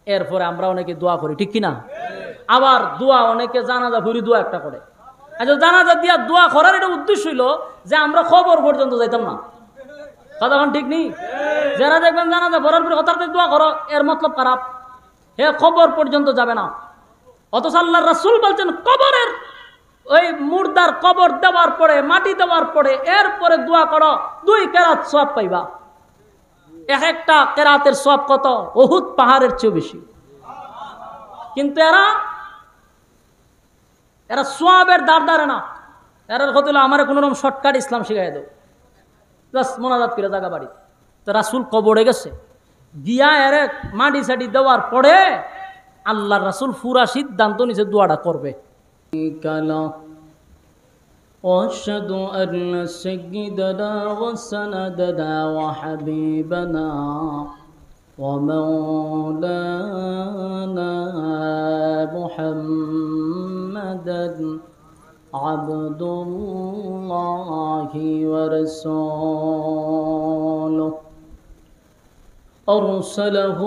এরপরে আমরা অনেকে দোয়া করি, ঠিক কিনা? আবার দোয়া অনেকে জানাজা ভরি দোয়া একটা করে। আচ্ছা, জানাজা দিয়া দোয়া করার এটা উদ্দেশ্য হইল যে আমরা খবর পর্যন্ত যাইতাম না। কতক্ষণ ঠিক নেই? যারা দেখবেন জানাজা ভরার পরে হঠাৎ দোয়া করো, এর মতলব খারাপ, হে খবর পর্যন্ত যাবে না। অথচ আল্লাহর রাসূল বলছেন কবরের ওই মুর্দার কবর দেওয়ার পরে, মাটি দেওয়ার পরে এরপরে দোয়া করো, 2 কেরাত সওয়াব পাইবা। এক একটা কেরাতের সওয়াব কত? উহুদ পাহাড়ের চেয়ে বেশি। কিন্তু এরা সওয়াবের দাঁড় না। এরা কথা হলো আমার কোনো রকম শর্টকাট ইসলাম শিখাই দাও, প্লাস মোনাজাত করে জায়গা বাড়ি। তো রাসূল কবরে গেছে, গিয়া এর মাটি সাটি দেওয়ার পরে আল্লাহর রাসূল পুরা সিদ্ধান্ত নিছে দোয়াটা করবে। وأشهد أن سيدنا وسندنا وحبيبنا ومولانا محمدا عبد الله ورسوله أرسله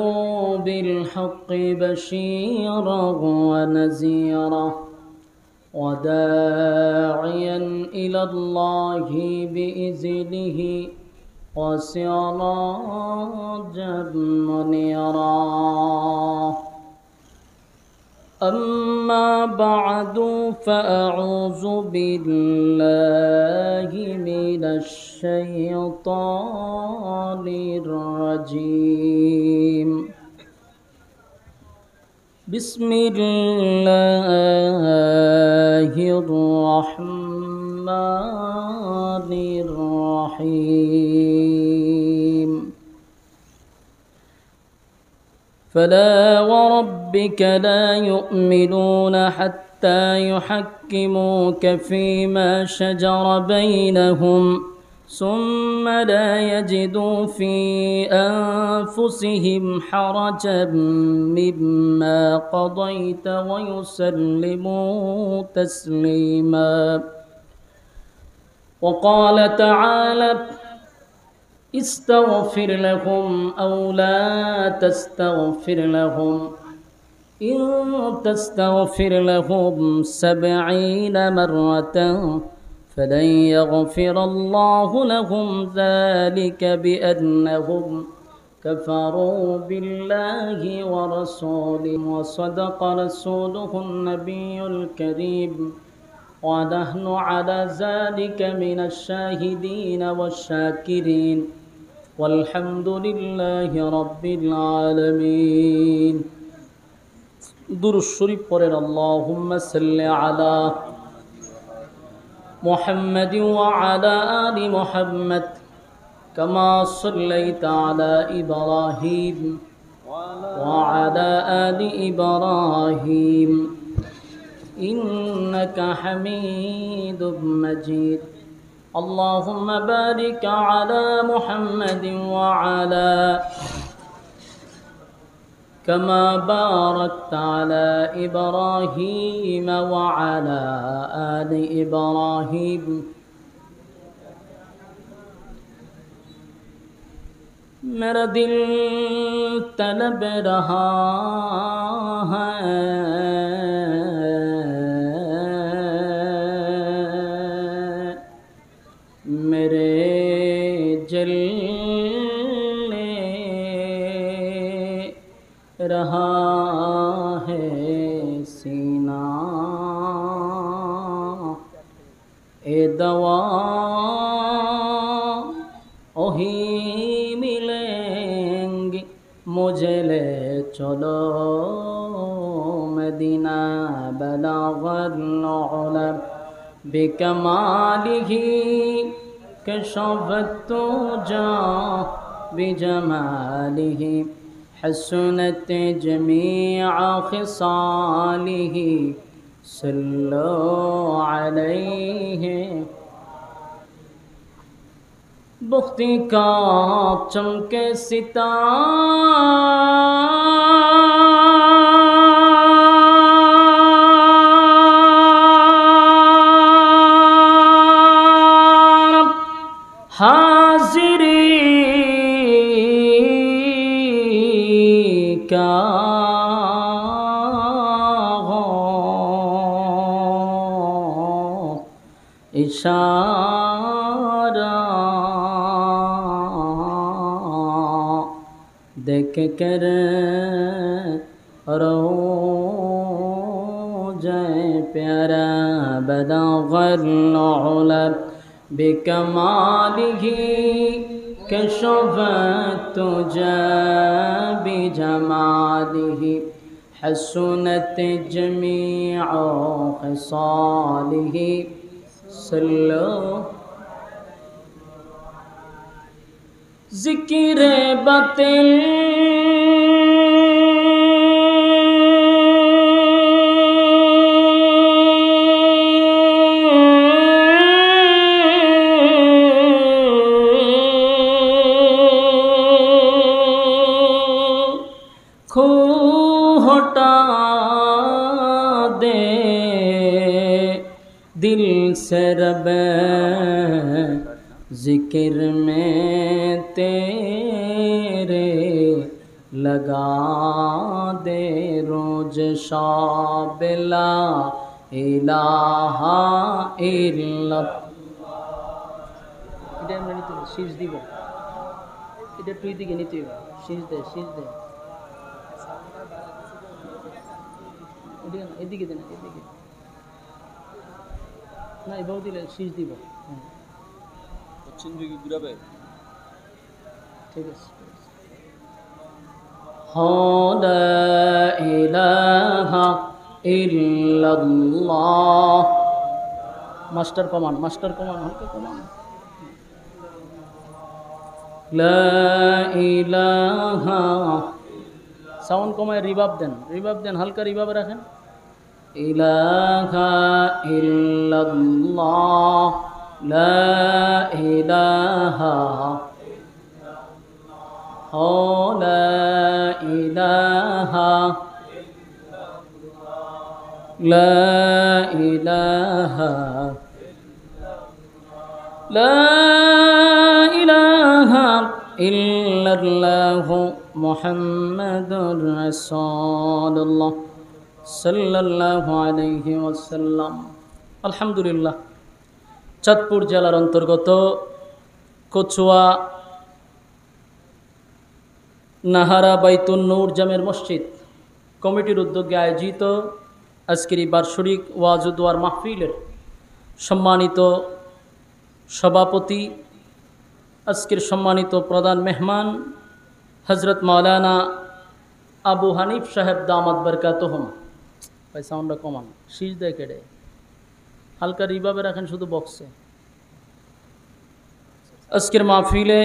بالحق بشيرا ونذيرا وداعيا إلى الله بإذنه وسراجا منيرا. أما بعد فأعوذ بالله من الشيطان الرجيم. بسم الله الرحمن الرحيم. فلا وربك لا يؤمنون حتى يحكموك فيما شجر بينهم ثم لا يجدوا في أنفسهم حرجا مما قضيت ويسلموا تسليما. وقال تعالى استغفر لهم أو لا تستغفر لهم إن تستغفر لهم 70 مرة فلن يغفر الله لهم ذلك بأنهم كفروا بالله ورسوله وصدق رسوله النبي الكريم ونحن على ذلك من الشاهدين والشاكرين والحمد لله رب العالمين. দুরূদ শরীফ পড়েন اللهم صل على محمد وعلى آل محمد كما صليت على إبراهيم وعلى آل إبراهيم إنك حميد مجيد. اللهم بارك على محمد وعلى كما باركت على إبراهيم وعلى آل إبراهيم मेरा दिल तलब रहा है मेरे जलने रहा है सीना ए दवा ओही मिलेंगी मुझे ले चलो मदीना बलागल उला बिकमालिही कशफत जा बिजमालिही हसनत जमीअ खिसालिही सल्लु अलैहि. बुख्ती का चमके सितारा हाजिरी کا इशारा देख कर रो जाए प्यारा बदाग़ल बिकमालिही कशफ़त तुझा बिजमालिही हसनत जमीअ ख़िसालिही सल्लो ज़िक्र बतिल खो हटा दे दिल से रब जिक्र में तेरे लगा दे रोज शाबिला इलाहा इल्लल्लाह এটা আমরা নিতে শীষ দিব এটা তুই দিকে নিতে হবে শীষ দে এদিকে দেন এদিকে না এবারে দিলে শীষ দিব পশ্চিম দিকে ঘুরাবে ঠিক আছে লা ইলাহা ইল্লাল্লাহ মাস্টার কমান হালকা কমান লা ইলাহা সাউন্ড কমায় রিভার্ব দেন হালকা রিভার্ব রাখেন ইলাহা ইল্লাল্লাহ লা ইলাহা লা ইলাহা লা ইলাহা লা ইলাহা ইল্লাল্লাহু মুহাম্মাদুর রাসূলুল্লাহ সাল্লাল্লাহু আলাইহি ওয়াসাল্লাম। আলহামদুলিল্লাহ, চাঁদপুর জেলার অন্তর্গত কচুয়া নাহারা বাইতুন নূর জামের মসজিদ কমিটির উদ্যোগে আয়োজিত আজকের এই বার্ষিক ওয়াজ ও দোয়ার মাহফিলের সম্মানিত সভাপতি, আজকের সম্মানিত প্রধান মেহমান হজরত মাওলানা আবু হানিফ সাহেব দামাত বরকাতুহুম। ভাই সাউন্ডটা কমান, শীষ দেয় কেটে হালকা রিভাবে রাখেন শুধু বক্সে। আজকের মাহফিলে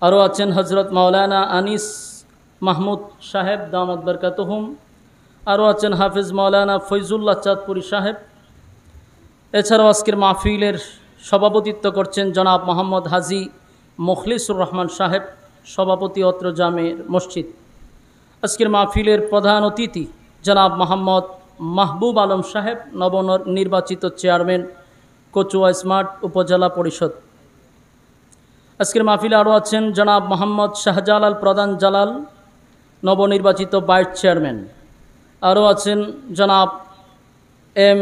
আরও আছেন হজরত মাওলানা আনিস মাহমুদ সাহেব দামাত বরকাতুহুম, আরও আছেন হাফিজ মাওলানা ফৈজুল্লাহ চাঁদপুরি সাহেব। এছাড়াও আজকের মাহফিলের সভাপতিত্ব করছেন জনাব মোহাম্মদ হাজি মুখলিসুর রহমান সাহেব, সভাপতি অত্র জামের মসজিদ। আজকের মাহফিলের প্রধান অতিথি জনাব মোহাম্মদ মাহবুব আলম সাহেব, নবনির্বাচিত চেয়ারম্যান কচুয়া স্মার্ট উপজেলা পরিষদ। আজকের মাহফিলে আরও আছেন জনাব মোহাম্মদ শাহজালাল প্রধান জালাল, নবনির্বাচিত ভাইস চেয়ারম্যান। আরও আছেন জনাব এম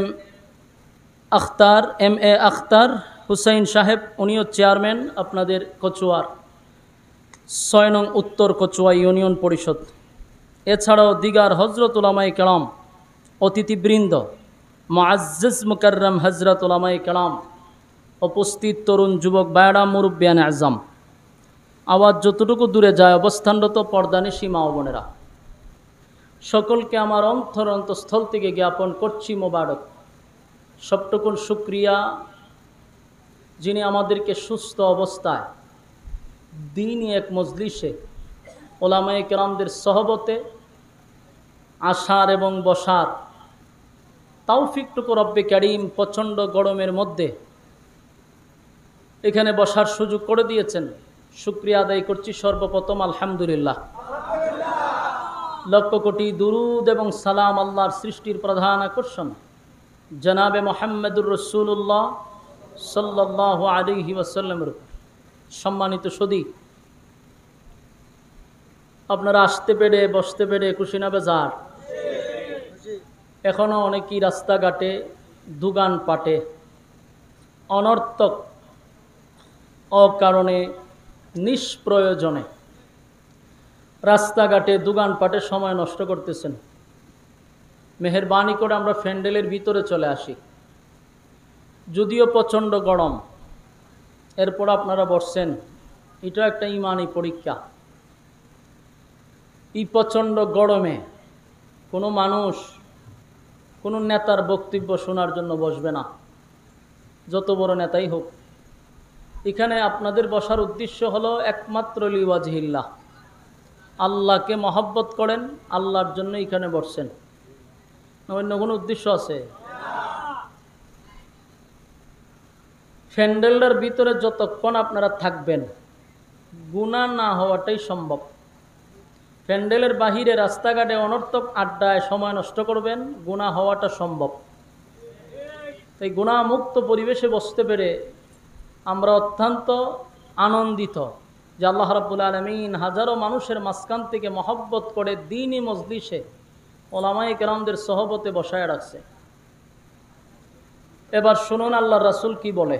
এ আখতার হুসাইন সাহেব, উনিও চেয়ারম্যান আপনাদের কচুয়ার ৬ নং উত্তর কচুয়া ইউনিয়ন পরিষদ। এছাড়াও দিগার হজরত উলামায়ে কেরাম, অতিথিবৃন্দ, মুআজ্জজ মুকাররম হজরত উলামায়ে কেরাম, উপস্থিত তরুণ যুবক ভাইরা, মুরব্বিয়ান আজম, আওয়াজ যতটুকু দূরে যায় অবস্থানরত পর্দানিশী মা ও বোনেরা, সকলকে আমার অন্তঃস্থল থেকে জ্ঞাপন করছি মোবারক। সবটুকুন শুকরিয়া যিনি আমাদেরকে সুস্থ অবস্থায় দিনই এক মজলিসে ওলামায়ে কেরামদের সহবতে আসার এবং বসার তৌফিকটুকু রব্বে কারীম প্রচণ্ড গরমের মধ্যে এখানে বসার সুযোগ করে দিয়েছেন। শুকরিয়া আদায় করছি সর্বপ্রথম আলহামদুলিল্লাহ। লক্ষ কোটি দুরুদ এবং সালাম আল্লাহর সৃষ্টির প্রধান আকর্ষণ জনাবে মুহাম্মদুর রাসূলুল্লাহ সাল্লাল্লাহু আলাইহি ওয়াসাল্লামের। সম্মানিত সুধী, আপনারা আসতে পেরে বসতে পেরে খুশি না বেজার? এখনো অনেকেই রাস্তাঘাটে দোকানপাটে অনর্থক অকারণে নিষ্প্রয়োজনে রাস্তাঘাটে দোকানপাটে সময় নষ্ট করতেছেন। মেহেরবানি করে আমরা প্যান্ডেলের ভিতরে চলে আসি। যদিও প্রচণ্ড গরম, এরপর আপনারা বসছেন, এটা একটা ইমানি পরীক্ষা। এই প্রচণ্ড গরমে কোনো মানুষ কোনো নেতার বক্তব্য শোনার জন্য বসবে না, যত বড় নেতাই হোক। এখানে আপনাদের বসার উদ্দেশ্য হলো একমাত্র লিওয়াজহিল্লাহ, আল্লাহকে মহব্বত করেন, আল্লাহর জন্য এখানে বসছেন, অন্য কোনো উদ্দেশ্য আছে? প্যান্ডেলটার ভিতরে যতক্ষণ আপনারা থাকবেন গুনাহ না হওয়াটাই সম্ভব। প্যান্ডেলের বাহিরে রাস্তাঘাটে অনর্থক আড্ডায় সময় নষ্ট করবেন, গুনাহ হওয়াটা সম্ভব। তাই গুনাহমুক্ত পরিবেশে বসতে পেরে আমরা অত্যন্ত আনন্দিত যে আল্লাহ রাব্বুল আলামিন হাজারো মানুষের মাঝখান থেকে মহব্বত করে দ্বীনি মজলিসে ওলামায়ে কেরামদের সহবতে বসায় রাখছে। এবার শুনুন আল্লাহর রাসূল কি বলে।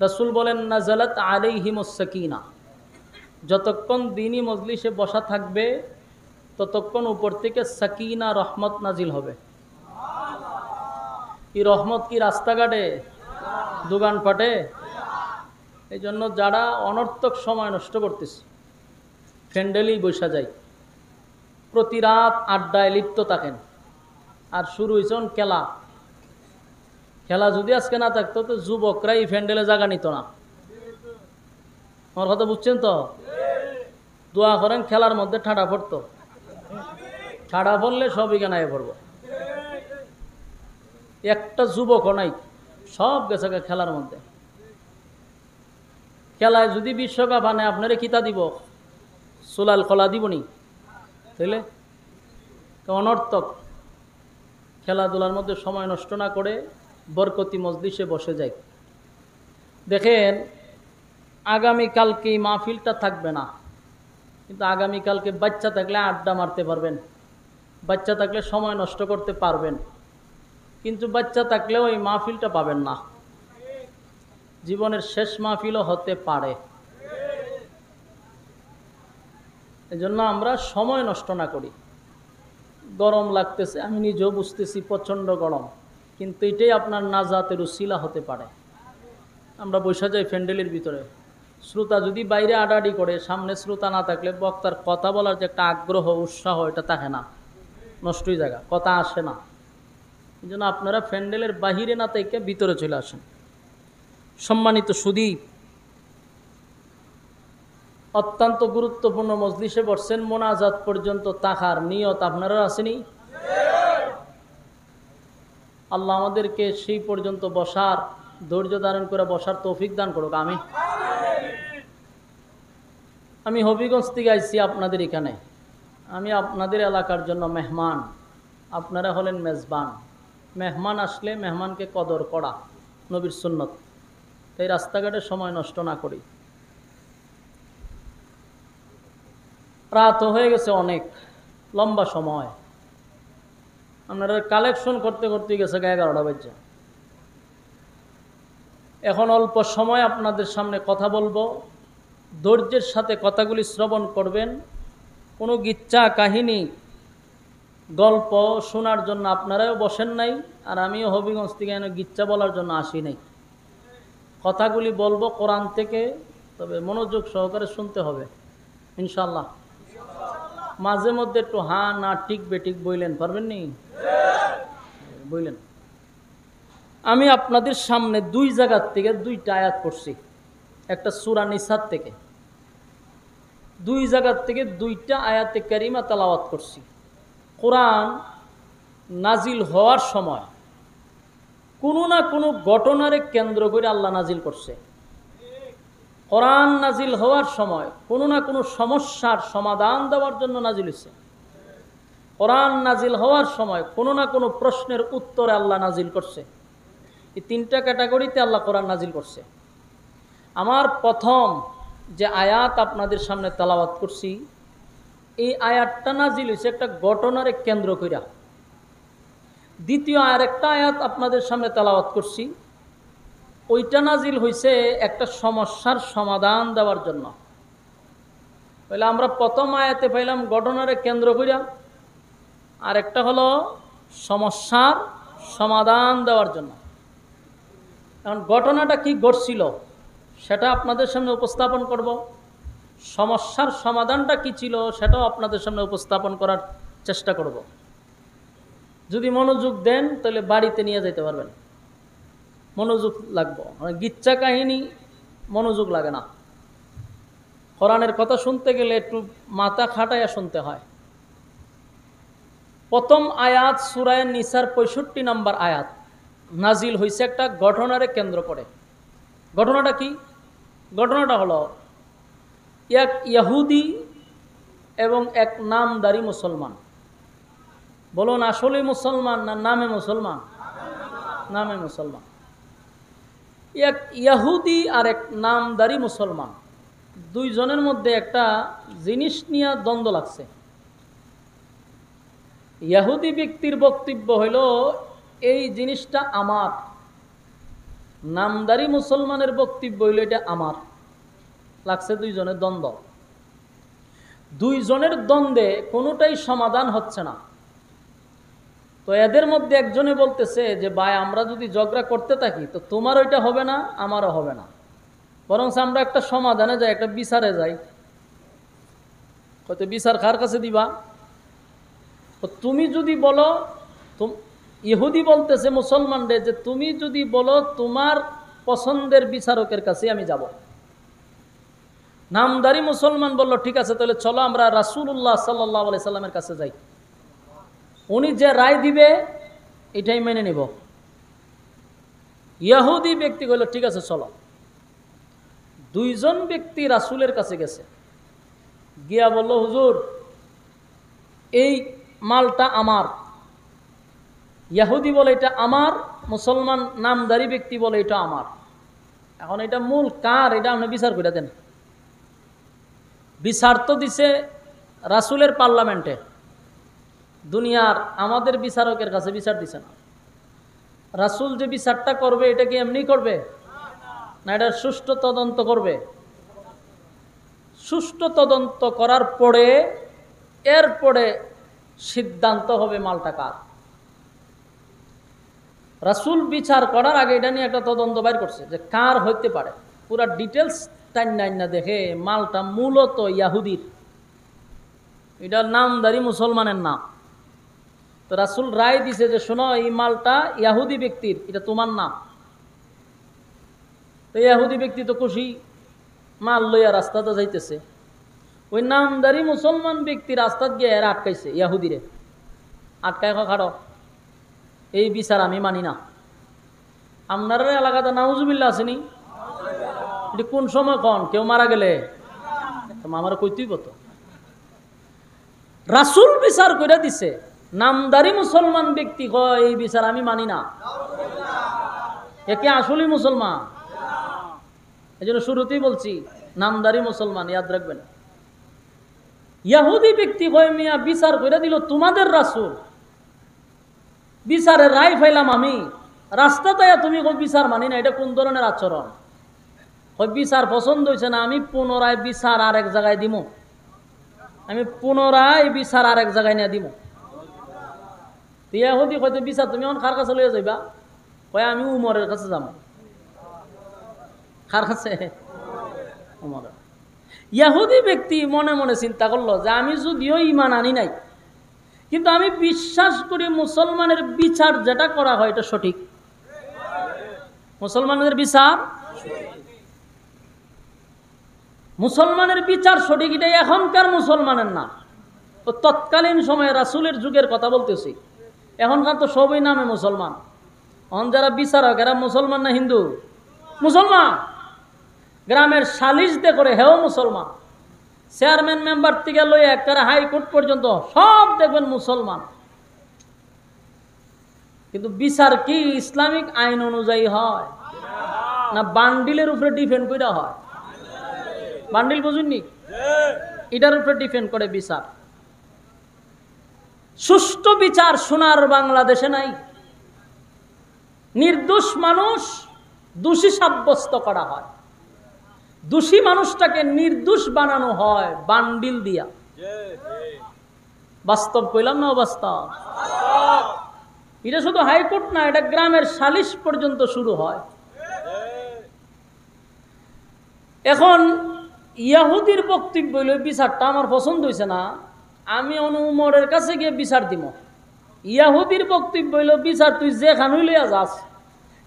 রাসূল বলেন, নাজালাত আলাইহিমুস সাকিনা, যতক্ষণ দ্বীনি মজলিসে বসা থাকবে ততক্ষণ উপর থেকে সাকিনা রহমত নাজিল হবে। এই রহমত কি রাস্তাঘাটে দোকানপাটে? এই জন্য যারা অনর্থক সময় নষ্ট করতেছে প্যান্ডেলেই বসা যায়, প্রতি রাত আড্ডায় লিপ্ত থাকেন, আর শুরু হয়েছে খেলা। খেলা যদি আজকে না থাকতো তো যুবকরা এই প্যান্ডেলে জায়গা নিত না। আমার কথা বুঝছেন তো? দোয়া করেন খেলার মধ্যে ঠাডা পড়তো, ঠাডা পড়লে সবই গানায় পড়বো। একটা যুবকও নাই, সব গেছে খেলার মধ্যে। খেলায় যদি বিশ্বকাপ আনে আপনারে কিতা দিব? সোলাল খোলা দিবনি? তাইলে তো অনর্থক খেলাধুলার মধ্যে সময় নষ্ট না করে বরকতি মজলিসে বসে যায়। দেখেন আগামীকালকে এই মাহফিলটা থাকবে না, কিন্তু আগামীকালকে বাচ্চা থাকলে আড্ডা মারতে পারবেন, বাচ্চা থাকলে সময় নষ্ট করতে পারবেন, কিন্তু বাচ্চা থাকলেও এই মাহফিলটা পাবেন না। জীবনের শেষ মাহফিলও হতে পারে। এজন্য আমরা সময় নষ্ট না করি। গরম লাগতেছে, আমি নিজেও বুঝতেছি প্রচণ্ড গরম, কিন্তু এটাই আপনার নাজাতের উসিলা হতে পারে। আমরা বসে যাই প্যান্ডেলের ভিতরে, শ্রোতা যদি বাইরে আডাআডি করে, সামনে শ্রোতা না থাকলে বক্তার কথা বলার যে একটা আগ্রহ উৎসাহ এটা থাকে না, নষ্টই জায়গা, কথা আসে না। এই জন্য আপনারা প্যান্ডেলের বাহিরে না থেকে ভিতরে চলে আসেন। সম্মানিত সুধী, অত্যন্ত গুরুত্বপূর্ণ মজলিসে বসছেন, মোনাজাত পর্যন্ত তাকার নিয়ত আপনারা আসেনি? আল্লাহ আমাদেরকে সেই পর্যন্ত বসার ধৈর্য ধারণ করে বসার তৌফিক দান করুক, আমিন। আমি হবিগঞ্জ থেকে আইছি আপনাদের এখানে, আমি আপনাদের এলাকার জন্য মেহমান, আপনারা হলেন মেজবান। মেহমান আসলে মেহমানকে কদর করা নবীর সুন্নত। তাই রাস্তাঘাটে সময় নষ্ট না করি। রাত হয়ে গেছে, অনেক লম্বা সময়, আপনারা কালেকশন করতে করতে গেছে 11টা বাজে। এখন অল্প সময় আপনাদের সামনে কথা বলবো, ধৈর্যের সাথে কথাগুলি শ্রবণ করবেন। কোনো গিচ্ছা কাহিনী গল্প শোনার জন্য আপনারাও বসেন নাই, আর আমিও হবিগঞ্জ থেকে এনে গিচ্ছা বলার জন্য আসি নাই। কথাগুলি বলবো কোরআন থেকে, তবে মনোযোগ সহকারে শুনতে হবে ইনশাল্লাহ। মাঝে মধ্যে একটু হ্যাঁ না ঠিক বেঠিক বইলেন, পারবেন নি? বইলেন। আমি আপনাদের সামনে দুই জায়গার থেকে দুইটা আয়াত পড়ছি, একটা সূরা নিসার থেকে, দুই জায়গার থেকে দুইটা আয়াতে কারিমা তেলাওয়াত করছি। কোরআন নাজিল হওয়ার সময় কোনো না কোনো ঘটনারে কেন্দ্র করে আল্লাহ নাজিল করছে। কোরআন নাজিল হওয়ার সময় কোনো না কোনো সমস্যার সমাধান দেওয়ার জন্য নাজিল হয়েছে। কোরআন নাজিল হওয়ার সময় কোনো না কোনো প্রশ্নের উত্তরে আল্লাহ নাজিল করছে। এই তিনটা ক্যাটাগরিতে আল্লাহ কোরআন নাজিল করছে। আমার প্রথম যে আয়াত আপনাদের সামনে তেলাওয়াত করছি, এই আয়াতটা নাজিল হয়েছে একটা ঘটনারে কেন্দ্র কইরা। দ্বিতীয় আরেকটা আয়াত আপনাদের সামনে তেলাওয়াত করছি, ওইটা নাজিল হয়েছে একটা সমস্যার সমাধান দেওয়ার জন্য। তাহলে আমরা প্রথম আয়াতে পাইলাম ঘটনারে কেন্দ্র কইরা, আর একটা হলো সমস্যার সমাধান দেওয়ার জন্য। এখন ঘটনাটা কি ঘটছিল সেটা আপনাদের সামনে উপস্থাপন করব, সমস্যার সমাধানটা কি ছিল সেটাও আপনাদের সামনে উপস্থাপন করার চেষ্টা করব। যদি মনোযোগ দেন তাহলে বাড়িতে নিয়ে যেতে পারবেন। মনোযোগ লাগবে, মানে গিচ্ছা কাহিনী মনোযোগ লাগে না। কোরআনের কথা শুনতে গেলে একটু মাথা খাটাইয়া শুনতে হয়। প্রথম আয়াত সূরা নিসার 65 নম্বর আয়াত নাজিল হয়েছে একটা ঘটনারে কেন্দ্র করে। ঘটনাটা কি? ঘটনাটা হলো এক ইহুদি এবং এক নামদারি মুসলমান। বলুন আসলে মুসলমান না নামে মুসলমান? নামে মুসলমান। এক ইহুদি আর এক নামদারি মুসলমান, দুইজনের মধ্যে একটা জিনিস নিয়ে দ্বন্দ্ব লাগছে। ইহুদি ব্যক্তির বক্তব্য হইল এই জিনিসটা আমার, নামদারি মুসলমানের বক্তব্য হইল এটা আমার। লাগছে দুইজনের দ্বন্দ্ব। দুইজনের দ্বন্দ্বে কোনোটাই সমাধান হচ্ছে না। তো এদের মধ্যে একজনে বলতেছে যে ভাই আমরা যদি ঝগড়া করতে থাকি তো তোমার ওইটা হবে না, আমারও হবে না, বরং আমরা একটা সমাধানে যাই, একটা বিচারে যাই। হয়তো বিচার কার কাছে দিবা? তো তুমি যদি বলো, ইহুদি বলতেছে মুসলমানদের যে তুমি যদি বলো তোমার পছন্দের বিচারকের কাছে আমি যাব। নামদারি মুসলমান বলল ঠিক আছে, তাহলে চলো আমরা রাসূলুল্লাহ সাল্লাল্লাহু আলাইহি সাল্লামের কাছে যাই, উনি যে রায় দিবে এটাই মেনে নিব। ইহুদি ব্যক্তি বলল ঠিক আছে চলো। দুইজন ব্যক্তি রাসূলের কাছে গেছে, গিয়া বলল হুজুর এই মালটা আমার। ইহুদি বলে এটা আমার, মুসলমান নামদারি ব্যক্তি বলে এটা আমার। এখন এটা মূল কার, এটা আপনি বিচার করে দেন। বিচার তো দিছে রাসূলের পার্লামেন্টে, দুনিয়ার আমাদের বিচারকের কাছে বিচার দিছে না। রাসূল যে বিচারটা করবে এটা কি এমনি করবে না, এটা সুষ্ঠু তদন্ত করবে। সুষ্ঠু তদন্ত করার পরে এরপরে সিদ্ধান্ত হবে মালটা কার। রাসূল বিচার করার আগে এটা নিয়ে একটা তদন্ত বাইর করছে যে কার হইতে পারে। পুরা ডিটেলস টাইন না দেখে মালটা মূলত ইহুদির, এটা নামদারি মুসলমানের নাম। তো রাসূল রায় দিছে যে শোনো এই মালটা ইহুদি ব্যক্তির, এটা তোমার নাম। তো ইহুদি ব্যক্তি তো খুশি, মাল লইয়া রাস্তাতে যাইতেছে। ওই নামদারি মুসলমান ব্যক্তি রাস্তাত গিয়ে এরা আটকাইছে, ইহুদিরে আটকায় খাড়ো, এই বিচার আমি মানি না। আপনার এলাকাতে নাউজুবিল্লাহ আসেনি? এটি কোন সময় কন কেউ মারা গেলে আমার কইতেই কত। রাসূল বিচার করে দিছে, নামদারি মুসলমান ব্যক্তি কয় এই বিচার আমি মানি না। একে আসলে মুসলমান? এই জন্য শুরুতেই বলছি নামদারি মুসলমান, ইয়াদ রাখবেন। ইহুদি ব্যক্তি কয় মিয়া বিচার করে দিল তোমাদের রাসূল, বিচারের রায় ফাইলাম আমি, রাস্তাতে তুমি কই বিচার মানি না, এটা কোন ধরনের আচরণ? ওই বিচার পছন্দ হয়েছে না, আমি পুনরায় বিচার আরেক জায়গায় দিব, আমি পুনরায় বিচার আরেক জায়গায় নিয়ে দিব। ইহুদি হয়তো বিচার তুমি এখন কার কাছে লইয়া যাইবা? কয় আমি উমরের কাছে যাব। কার কাছে? উমরের। ইহুদি ব্যক্তি মনে মনে চিন্তা করলো যে আমি যদিও ঈমান আনি নাই, কিন্তু আমি বিশ্বাস করি মুসলমানের বিচার যেটা করা হয় এটা সঠিক। মুসলমানের বিচার, মুসলমানের বিচার সঠিক, এটা এখনকার মুসলমানের না, ও তৎকালীন সময়ে রাসূলের যুগের কথা বলতেছি। এখনকার তো সবই নামে মুসলমান। এখন যারা বিচারক এরা মুসলমান না হিন্দু? মুসলমান। গ্রামের সালিশ দিয়ে করে হেও মুসলমান। চেয়ারম্যান মেম্বার থেকে লই একেবারে হাইকোর্ট পর্যন্ত সব দেখবেন মুসলমান। কিন্তু বিচার কি ইসলামিক আইন অনুযায়ী হয় না বান্ডিলের উপরে ডিপেন্ড করে হয়? বান্ডিল বুঝুননি? এটার উপরে ডিপেন্ড করে বিচার। সুষ্ঠু বিচার সোনার বাংলাদেশে নাই। নির্দোষ মানুষ দোষী সাব্যস্ত করা হয়, দোষী মানুষটাকে নির্দোষ বানানো হয় বান্ডিল দিয়া। বাস্তব কইলাম না অবাস্তব? এটা শুধু হাইকোর্ট না, এটা গ্রামের সালিশ পর্যন্ত শুরু হয়। এখন ইয়াহুদির বক্তব্য হইল বিচারটা আমার পছন্দ হয়েছে না, আমি উমরের কাছে গিয়ে বিচার দিব। ইয়াহুদির বক্তব্য হইল বিচার তুই যে খানুই লইয়া যাস,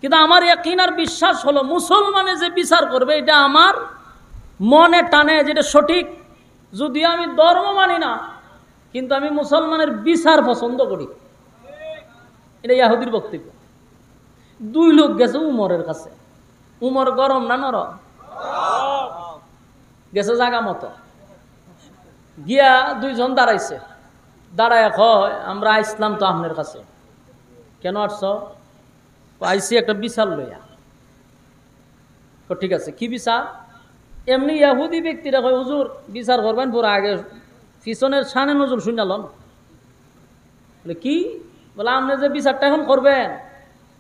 কিন্তু আমার ইয়াকিন আর বিশ্বাস হলো মুসলমানে যে বিচার করবে এটা আমার মনে টানে, যেটা সঠিক। যদিও আমি ধর্ম মানি না, কিন্তু আমি মুসলমানের বিচার পছন্দ করি। এটা ইয়াহুদির বক্তব্য। দুই লোক গেছে উমরের কাছে। উমর গরম না নরম? গেছে জাগা মতো গিয়া দুইজন দাঁড়াইছে। দাঁড়ায় কয় আমরা আইসলাম তো আপনার কাছে। কেন আসছ? আইসি একটা বিচার লইয়া। ঠিক আছে, কি বিচার? এমনি ইয়াহুদি ব্যক্তিরা কয় হুজুর বিচার করবেন, পুরো আগে পিছনের সানে নজর শুনালন। বলে কি? বলে আপনি যে বিচারটা এখন করবেন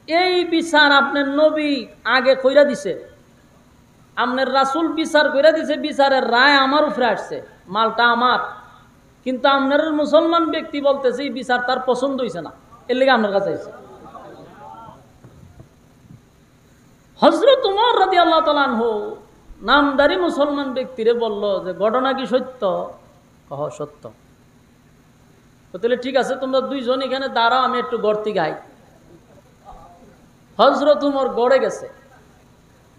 এই বিচার আপনার নবী আগে কইরা দিছে, আপনার রাসূল বিচার কইরা দিছে, বিচারের রায় আমার উপরে আসছে, মালটা আমার। কিন্তু আপনার মুসলমান ব্যক্তি বলতেছে এই বিচার তার পছন্দ হইছে না, এর লেগে আপনার কাছে আইছে। হযরত উমর রাদিয়াল্লাহু তাআলা আনহু নামদারি মুসলমান ব্যক্তিরে বলল যে ঘটনা কি সত্য? কহ সত্য। তাহলে ঠিক আছে, তোমরা দুইজন এখানে দাঁড়াও, আমি একটু গড়তি গাই। হযরত উমর গড়ে গেছে,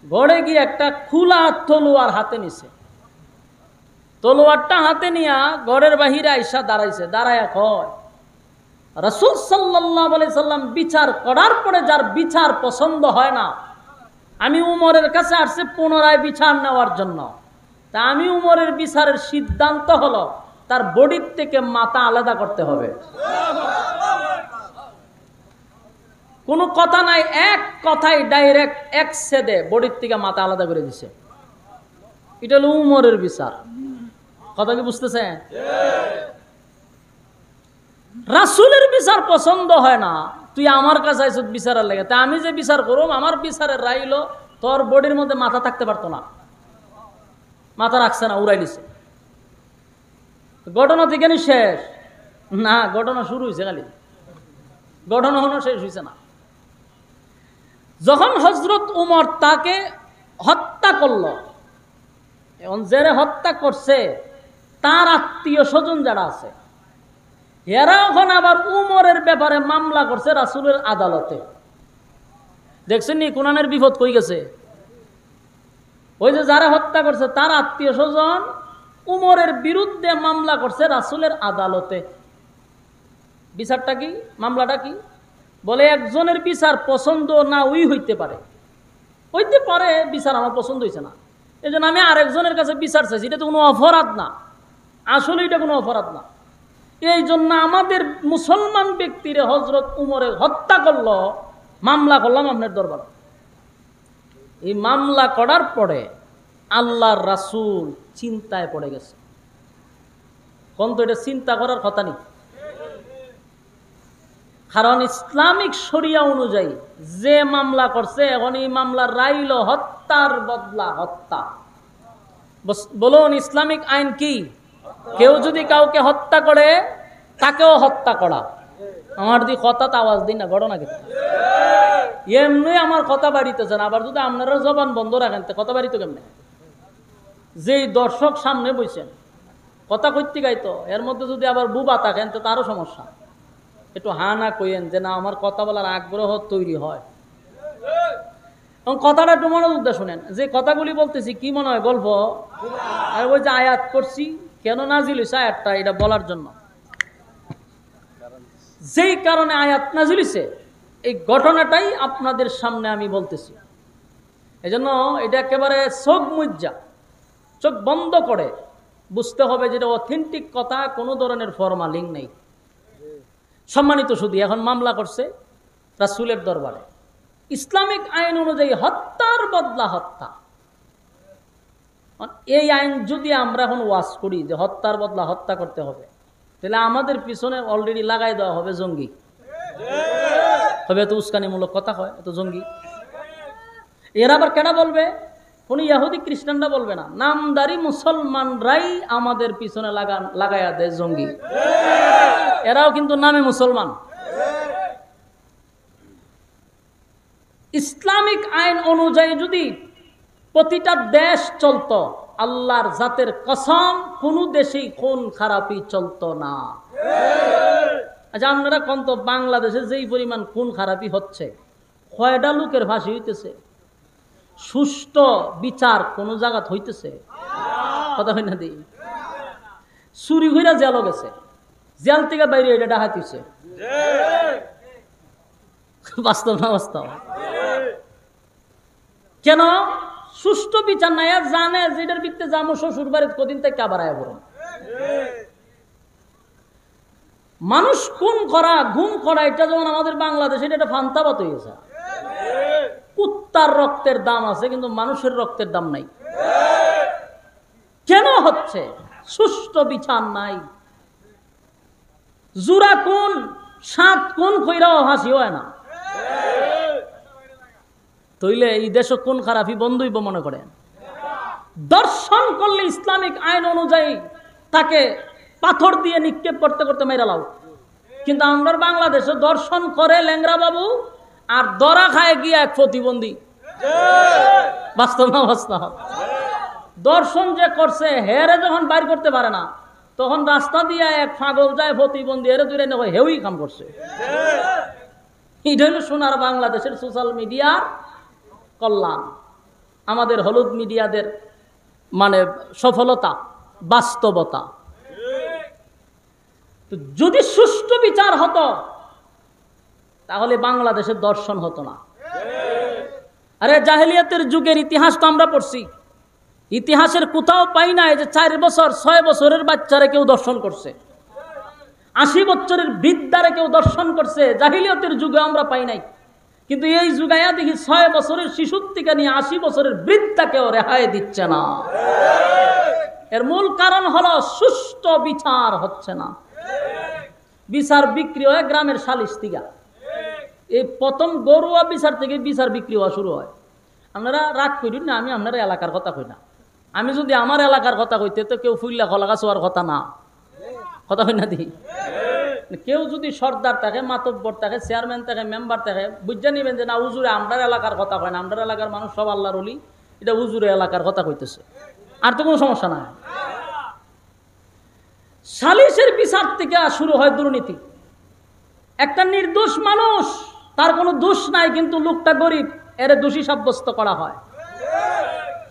গড়ে গিয়ে একটা খোলা তলোয়ার হাতে নিছে। তলোয়ারটা হাতে নিয়া গড়ের বাহিরে আইসা দাঁড়াইছে। দাঁড়ায়া কয় রাসূল সাল্লাল্লাহু আলাইহি সাল্লাম বিচার করার পরে যার বিচার পছন্দ হয় না, আমি উমরের কাছে আসছে পুনরায় বিচার নেওয়ার জন্য। তা আমি উমরের বিচারের সিদ্ধান্ত হলো তার বডির থেকে মাথা আলাদা করতে হবে। কোনো কথা নাই, এক কথাই ডাইরেক্ট এক সেদে বডির থেকে মাথা আলাদা করে দিছে। এটা হলো উমরের বিচার। কথা কি বুঝতেছেন? রাসূলের বিচার পছন্দ হয় না, তুই আমার কাছে আইছ বিচারের লাগে। তা আমি যে বিচার করব, আমার বিচারের রায় হলো তোর বডির মধ্যে মাথা থাকতে পারতো না, মাথা রাখছে না, উড়াই দিছে। ঘটনা থেকে শেষ না, ঘটনা শুরু হয়েছে, খালি ঘটনা হলো শেষ হয়েছে না। যখন হযরত উমর তাকে হত্যা করল, এখন যারা হত্যা করছে তার আত্মীয় স্বজন যারা আছে, এরা এখন আবার উমরের ব্যাপারে মামলা করছে রাসূলের আদালতে। দেখছেন নি কোরআনের বিপদ কই গেছে? ওই যে যারা হত্যা করছে তার আত্মীয় স্বজন উমরের বিরুদ্ধে মামলা করছে রাসূলের আদালতে। বিচারটা কি? মামলাটা কি? বলে একজনের বিচার পছন্দ না ওই হইতে পারে, বিচার আমার পছন্দ হয়েছে না, এই জন্য আমি আরেকজনের কাছে বিচার চাইছি। এটা তো কোনো অপরাধ না, আসলে এটা কোনো অপরাধ না। এই জন্য আমাদের মুসলমান ব্যক্তিরে হযরত উমরে হত্যা করলো, মামলা করলাম আপনার দরবারে। এই মামলা করার পরে আল্লাহর রাসূল চিন্তায় পড়ে গেছে। কোন তো এটা চিন্তা করার কথা নেই, কারণ ইসলামিক শরিয়া অনুযায়ী যে মামলা করছে, এখন এই মামলার রায় হলো হত্যার বদলা হত্যা। বলুন ইসলামিক আইন কি? কেউ যদি কাউকে হত্যা করে তাকেও হত্যা করা। আমার দি কথা তো আওয়াজ দিন না, ঘটনা কি? এমনি আমার কথা বাড়িতেছেন, আবার যদি আপনারা জবান বন্ধ রাখেন কথা বাড়িতে কেমনে? যেই দর্শক সামনে বইছেন কথা কইতে গাইতো, এর মধ্যে যদি আবার বুবা থাকেন তো তারও সমস্যা। একটু হা না কইেন যে না আমার কথা বলার আগ্রহ তৈরি হয়। কথাটা একটু মনোযোগ দিয়ে শুনেন, যে কথাগুলি বলতেছি কি মনে হয় গল্প? আর ওই যে আয়াত করছি কেন নাজিল হইছে আয়াতটা, এটা বলার জন্য। যেই কারণে আয়াত নাজিল হইছে এই ঘটনাটাই আপনাদের সামনে আমি বলতেছি। এজন্য এটা একেবারে চোখ মুজ্জা, চোখ বন্ধ করে বুঝতে হবে যেটা অথেন্টিক কথা, কোনো ধরনের ফরমালিং নেই। সম্মানিত শুধু এখন মামলা করছে রাসূলের দরবারে, ইসলামিক আইন অনুযায়ী হত্যার বদলা হত্যা। এই আইন যদি আমরা এখন ওয়াজ করি যে হত্যার বদলা হত্যা করতে হবে, তাহলে আমাদের পিছনে অলরেডি লাগাই দেওয়া হবে জঙ্গি। হবে এত উস্কানিমূলক কথা হয়, এত জঙ্গি। এরা আবার কেনা বলবে, কোন ইহুদি খ্রিস্টানরা বলবে না, নামদারি মুসলমানরাই আমাদের পিছনে লাগাইয়া দেয় জঙ্গি। এরাও কিন্তু নামে মুসলমান। ইসলামিক আইন অনুযায়ী যদি প্রতিটা দেশ চলতো, আল্লাহর জাতের কসম কোন দেশেই খুন খারাপি চলতো না। আচ্ছা আপনারা কোন তো বাংলাদেশে যেই পরিমাণ খুন খারাপি হচ্ছে, কয়টা লোকের ফাঁসি হইতেছে? সুষ্ঠু বিচার কোন জায়গাত হইতেছে? কথা হয় না? দিই চুরি হইরা জেল গেছে, জেল থেকে বাইরে এটা ডাকাতিছে। বাস্তব না বাস্তব? কেন? সুষ্ঠু বিচার নাই। জানে যেটার ভিত্তিতে যাবো শ্বশুর বাড়িতে কদিন থেকে আবার আয়া বলুন। মানুষ খুন করা, গুম করা, এটা যেমন আমাদের বাংলাদেশে এটা ফান্তাবাত হয়ে গেছে। কুত্তার রক্তের দাম আছে কিন্তু মানুষের রক্তের দাম নাই। কেন হচ্ছে? সুষ্ঠু বিচার নাই। জুরা কোন 7 কোন কইরাও হাসি হয় না। তইলে এই দেশ কোন খারাপি বন্ধুইব মনে করেন? দর্শন করলে ইসলামিক আইন অনুযায়ী তাকে পাথর দিয়ে নিক্ষেপ করতে করতে মেরে লাও। কিন্তু আমরা বাংলাদেশে দর্শন করে ল্যাংরা বাবু আর দরা খায় গিয়ে এক প্রতিবন্ধী। বাস্তব না বাস্তব? দর্শন যে করছে হেরে যখন বাইর করতে পারে না, তখন রাস্তা দিয়ে এক পাগল যায় প্রতিবন্ধী, হেরে দূরে না হেউই কাম করছে। এটা হলো সোনার বাংলাদেশের সোশ্যাল মিডিয়ার কল্যাণ, আমাদের হলুদ মিডিয়াদের মানে সফলতা, বাস্তবতা। যদি সুষ্ঠু বিচার হতো তাহলে বাংলাদেশের দর্শন হতো না। আরে জাহেলিয়াতের যুগের ইতিহাস তো আমরা পড়ছি, ইতিহাসের কোথাও পাই না যে 4 বছর 6 বছরের বাচ্চারা কেউ দর্শন করছে, 80 বছরের বৃদ্ধারে কেউ দর্শন করছে। জাহেলিয়াতের যুগে আমরা পাই নাই। কিন্তু এই যুগায়া দেখি 6 বছরের শিশুর থেকে নিয়ে 80 বছরের বৃদ্ধাকেও রেহাই দিচ্ছে না। এর মূল কারণ হলো সুষ্ঠু বিচার হচ্ছে না। বিচার বিক্রি হয় গ্রামের সালিশ থেকে। এই প্রথম গরুয়া বিচার থেকে বিচার বিক্রি হওয়া শুরু হয়। আপনারা রাগ করি না, আমি আপনার এলাকার কথা কই না। আমি যদি আমার এলাকার কথা কইতে তো কেউ ফুল্লা খোলা ছোয়ার কথা না, কথা কই না দিই। কেউ যদি সর্দার থাকে, মাতব্বর থাকে, চেয়ারম্যান থাকে, মেম্বার থাকে, বুঝে নিবেন যে না হুজুরে আমরার এলাকার কথা কয় না, আমরার এলাকার মানুষ সব আল্লাহর ওলি, এটা হুজুরে এলাকার কথা কইতেছে, আর তো কোনো সমস্যা নাই। সালিশের বিচার থেকে শুরু হয় দুর্নীতি। একটা নির্দোষ মানুষ, তার কোনো দোষ নাই, কিন্তু লোকটা গরিব, এর দোষী সাব্যস্ত করা হয়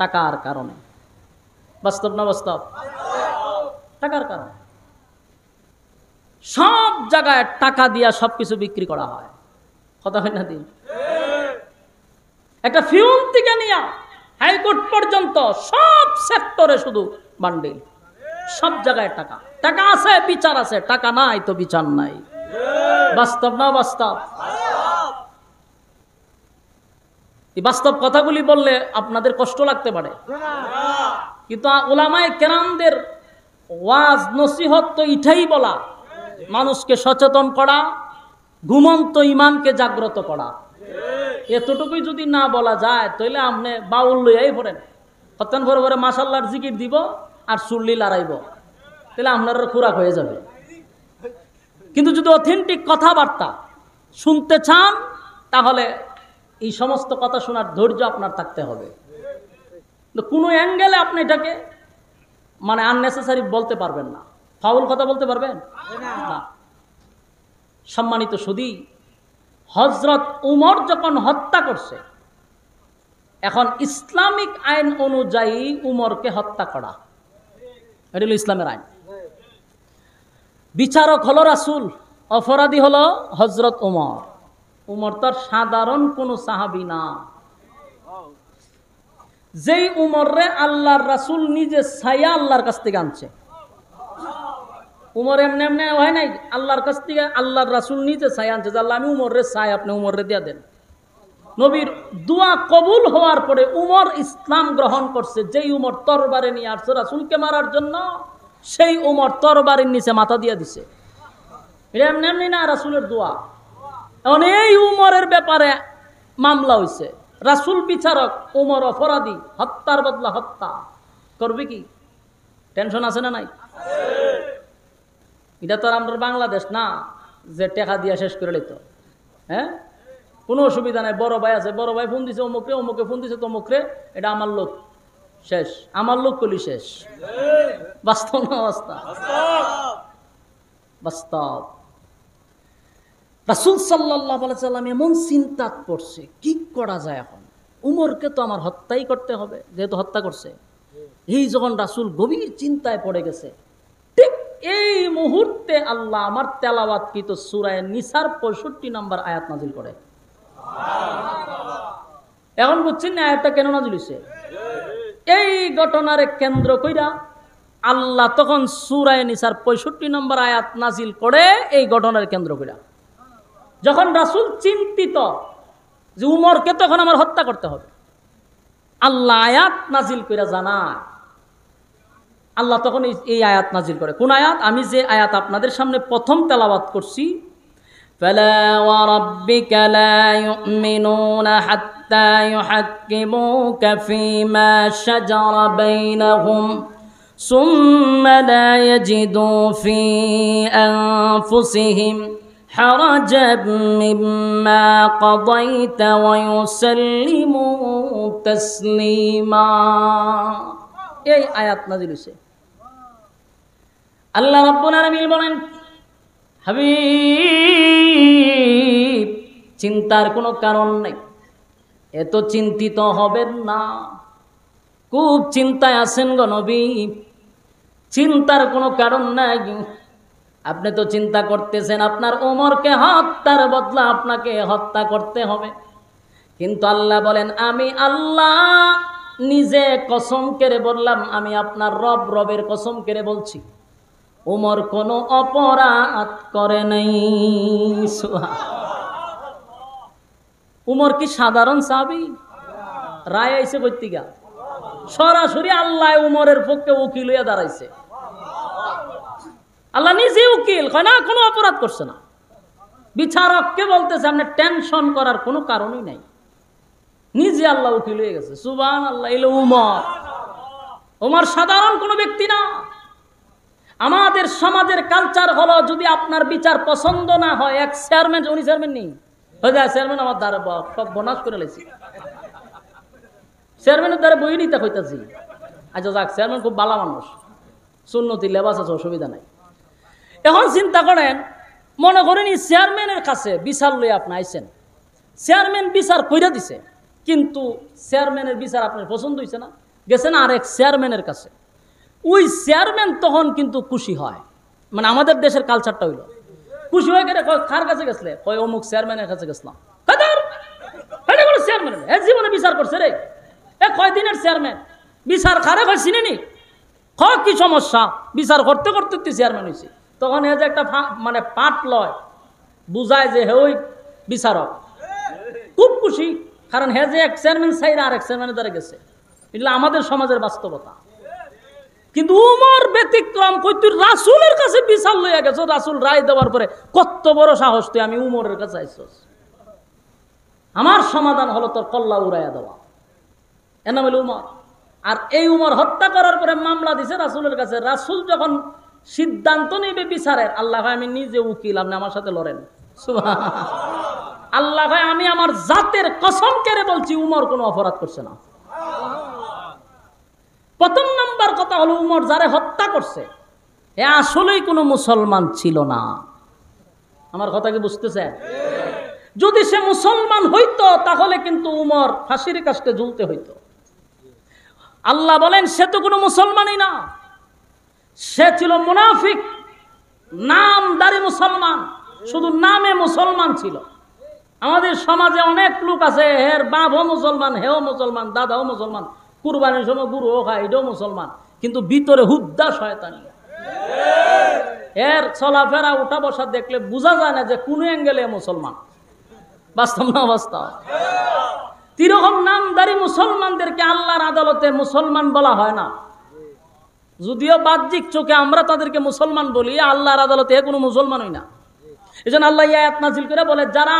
টাকার কারণে। বাস্তব না বাস্তব? টাকার কারণে সব জায়গায় টাকা দিয়া সবকিছু বিক্রি করা হয়, কথা হয় না দিন। একটা ফিউন থেকে নিয়ে হাইকোর্ট পর্যন্ত সব সেক্টরে শুধু বান্ডিল, সব জায়গায় টাকা। টাকা আছে বিচার আছে, টাকা নাই তো বিচার নাই। বাস্তব না বাস্তব? এই বাস্তব কথাগুলি বললে আপনাদের কষ্ট লাগতে পারে, কিন্তু উলামায়ে কেরামদের ওয়াজ নসিহত তো এটাই বলা, মানুষকে সচেতন করা, ঘুমন্ত ইমানকে জাগ্রত করা। এতটুকুই যদি না বলা যায় তাহলে আপনি বাউল লইয়াই পড়েন, হত্যান ভরে ভরে মাশাল্লাহর জিকির দিব আর চুল্লি লড়াইব, তাহলে আপনার খোরাক হয়ে যাবে। কিন্তু যদি অথেন্টিক কথাবার্তা শুনতে চান তাহলে এই সমস্ত কথা শোনার ধৈর্য আপনার থাকতে হবে। কোনো অ্যাঙ্গেলে আপনি এটাকে মানে আননেসেসারি বলতে পারবেন না, ফাউল কথা বলতে পারবেন না। সম্মানিত সুধী, হযরত উমর যখন হত্যা করছে, এখন ইসলামিক আইন অনুযায়ী উমরকে হত্যা করা, এটা হলো ইসলামের আইন। বিচারক হলো রাসূল, অপরাধী হলো হযরত উমর। উমর তার সাধারণ কোনো সাহাবী না। যেই উমরে আল্লাহর রাসূল নিজে ছায়া আল্লাহর কাছ থেকে আনছে। উমর এমনি এমনি হয় নাই, আল্লাহর কাছ থেকে আল্লাহর রাসূল নিজে ছায়া আনছে যে আল্লাহ আমি উমরের ছায়া, আপনি উমরে দিয়া দেন। নবীর দোয়া কবুল হওয়ার পরে উমর ইসলাম গ্রহণ করছে। যেই উমর তরবারে নিয়ে আসছে রাসূলকে মারার জন্য, সেই উমর তরবারির নিচে মাথা দিয়ে দিছে। এটা এমনি এমনি না, রাসূলের দোয়া। এখন এই উমরের ব্যাপারে মামলা হইছে, রাসূল বিচারক, উমর অপরাধী, হত্যার বদলা হত্যা করবে কি? টেনশন আছে না নাই? এটা তো আর আমাদের বাংলাদেশ না যে টাকা দিয়ে শেষ করে লইতো। হ্যাঁ, কোনো অসুবিধা নাই। বড় ভাই আছে, বড় ভাই ফোন দিছে অমুকরে, অমুকে ফোন দিছে তমুকরে, এটা আমার লোক, শেষ। আমার লোক করলি শেষ। বাস্তব না অবস্থা? বাস্তব। রাসূল সাল্লাল্লাহু আলাইহি সাল্লাম এমন চিন্তা করছে, কি করা যায় এখন? উমরকে তো আমার হত্যাই করতে হবে, যেহেতু হত্যা করছে। এই যখন রাসূল গভীর চিন্তায় পড়ে গেছে, ঠিক এই মুহূর্তে আল্লাহ আমার তেলাওয়াতকৃত সূরা নিসার 65 নম্বর আয়াত নাজিল করে। এখন বুঝছেন না আয়াতটা কেন নাজিল হইছে? এই ঘটনারে কেন্দ্র কইরা আল্লাহ তখন সূরা নিসার 65 নম্বর আয়াত নাজিল করে, এই ঘটনার কেন্দ্র কইরা। যখন রাসূল চিন্তিত যে উমরকে তখন আমার হত্যা করতে হবে, আল্লাহ আয়াত নাজিল কইরা জানায়। আল্লাহ তখন এই আয়াত নাজিল করে। কোন আয়াত? আমি যে আয়াত আপনাদের সামনে প্রথম তেলাওয়াত করছি, ফালা ওয়া রাব্বিকা লা ইউমিনুনা হাত্তা ইউহাক্কিমুকা ফীমা শাজারা বাইনাহুম সুম্মা লা ইয়াজিদু ফী আনফুসিহিম হারাজাম মিম্মা কাদাইতা ওয়া ইউসাল্লিমু তাসলিমা। এই আয়াত নাজিল হইছে। আল্লাহ রাব্বুল আলামিন বলেন, হাবিব চিন্তার কোনো কারণ নাই, এত চিন্তিত হবেন না। খুব চিন্তায় আছেন গো নবী, চিন্তার কোনো কারণ নাই। আপনি তো চিন্তা করতেছেন আপনার ওমরকে হত্যার বদলা আপনাকে হত্যা করতে হবে, কিন্তু আল্লাহ বলেন আমি আল্লাহ নিজে কসম করে বললাম, আমি আপনার রব, রবের কসম করে বলছি, উমর কোনো অপরাধ করে নাই। উমর কি সাধারণ সাহাবী? রায় আইছে বৈতিকা, সরাসরি আল্লাহ উমরের পক্ষে উকিল হইয়া দাঁড়াইছে। আল্লাহ নিজে উকিল, কয় না কোনো অপরাধ করছে না। বিচারককে বলতেছে আপনি টেনশন করার কোনো কারণই নাই, নিজে আল্লাহ উকিল হয়ে গেছে। সুবহানাল্লাহ। এলো উমর। উমর সাধারণ কোনো ব্যক্তি না। আমাদের সমাজের কালচার হলো, যদি আপনার বিচার পছন্দ না হয়, এক চেয়ারম্যান, উনি চেয়ারম্যান নেই হয়ে যায়, চেয়ারম্যান আমার দ্বারা সব বনাশ করে লেছি, চেয়ারম্যানের দ্বারা বই নিতে কইতাছি। আচ্ছা যাক, চেয়ারম্যান খুব ভালো মানুষ, সুন্নতি লেবাস আছে, অসুবিধা নাই। এখন চিন্তা করেন, মনে করেন এই চেয়ারম্যানের কাছে বিচার লইয়া আপনি আইছেন, চেয়ারম্যান বিচার কইরা দিছে, কিন্তু চেয়ারম্যানের বিচার আপনার পছন্দ হয়েছে না, গেছেন আরেক চেয়ারম্যানের কাছে। ওই চেয়ারম্যান তখন কিন্তু খুশি হয়, মানে আমাদের দেশের কালচারটা হইল, খুশি হয়ে গেলে কার কাছে গেছলে, কয় অমুক চেয়ারম্যানের কাছে গেছিলাম। চেয়ারম্যান জীবনে বিচার করছে রে, কয়দিনের চেয়ারম্যান, বিচার খারে হয় চিনি, কি সমস্যা, বিচার করতে করতে তুই চেয়ারম্যান হয়েছি। তখন এ যে একটা মানে পাট লয়, বুঝায় যে হে ওই বিচারক, খুব খুশি, কারণ হে যে এক চেয়ারম্যান চাইরা আর এক চেয়ারম্যানের দ্বারা গেছে। এগুলো আমাদের সমাজের বাস্তবতা। কিন্তু উমর ব্যতিক্রম, কই তুই রাসূলের কাছে বিচার লইয়া গেছ, রাসূল রায় দেওয়ার পরে কত বড় সাহস তুই আমি উমরের কাছে আইছস। আমার সমাধান হলো তোর কল্লা উড়াইয়া দেওয়া, এর নাম হলো উমর। আর এই উমর হত্যা করার পরে মামলা দিছে রাসূলের কাছে। রাসূল যখন সিদ্ধান্ত নেবে বিচারের, আল্লাহ ভাই আমি নিজে উকিল, আপনি আমার সাথে লড়েন। আল্লাহ ভাই আমি আমার জাতের কসম করে বলছি, উমর কোনো অপরাধ করছে না। প্রথম নাম্বার কথা হলো, উমর যারে হত্যা করছে এ আসলেই কোনো মুসলমান ছিল না। আমার কথা কি বুঝতেছে? যদি সে মুসলমান হইতো তাহলে কিন্তু উমর ফাঁসির কাস্টে ঝুলতে হইতো। আল্লাহ বলেন সে তো কোনো মুসলমানই না, সে ছিল মুনাফিক, নামদারি মুসলমান, শুধু নামে মুসলমান ছিল। আমাদের সমাজে অনেক লোক আছে, হের বাপও মুসলমান, হেও মুসলমান, দাদাও মুসলমান, কুরবানির সময় গুরুও খায়, এটাও মুসলমান, কিন্তু ভিতরে হুদ্দা শয়তানি। এর চলাফেরা উঠা বসা দেখলে বোঝা যায় না যে কোন অ্যাঙ্গেলে মুসলমান। বাস্তব না বাস্তব? তিরকম নামদারি মুসলমানদেরকে আল্লাহর আদালতে মুসলমান বলা হয় না। যদিও বাহ্যিক চোখে আমরা তাদেরকে মুসলমান বলি, আল্লাহর আদালতে কোনো মুসলমান হই না। এই জন্য আল্লাহ আয়াত নাযিল করে বলে, যারা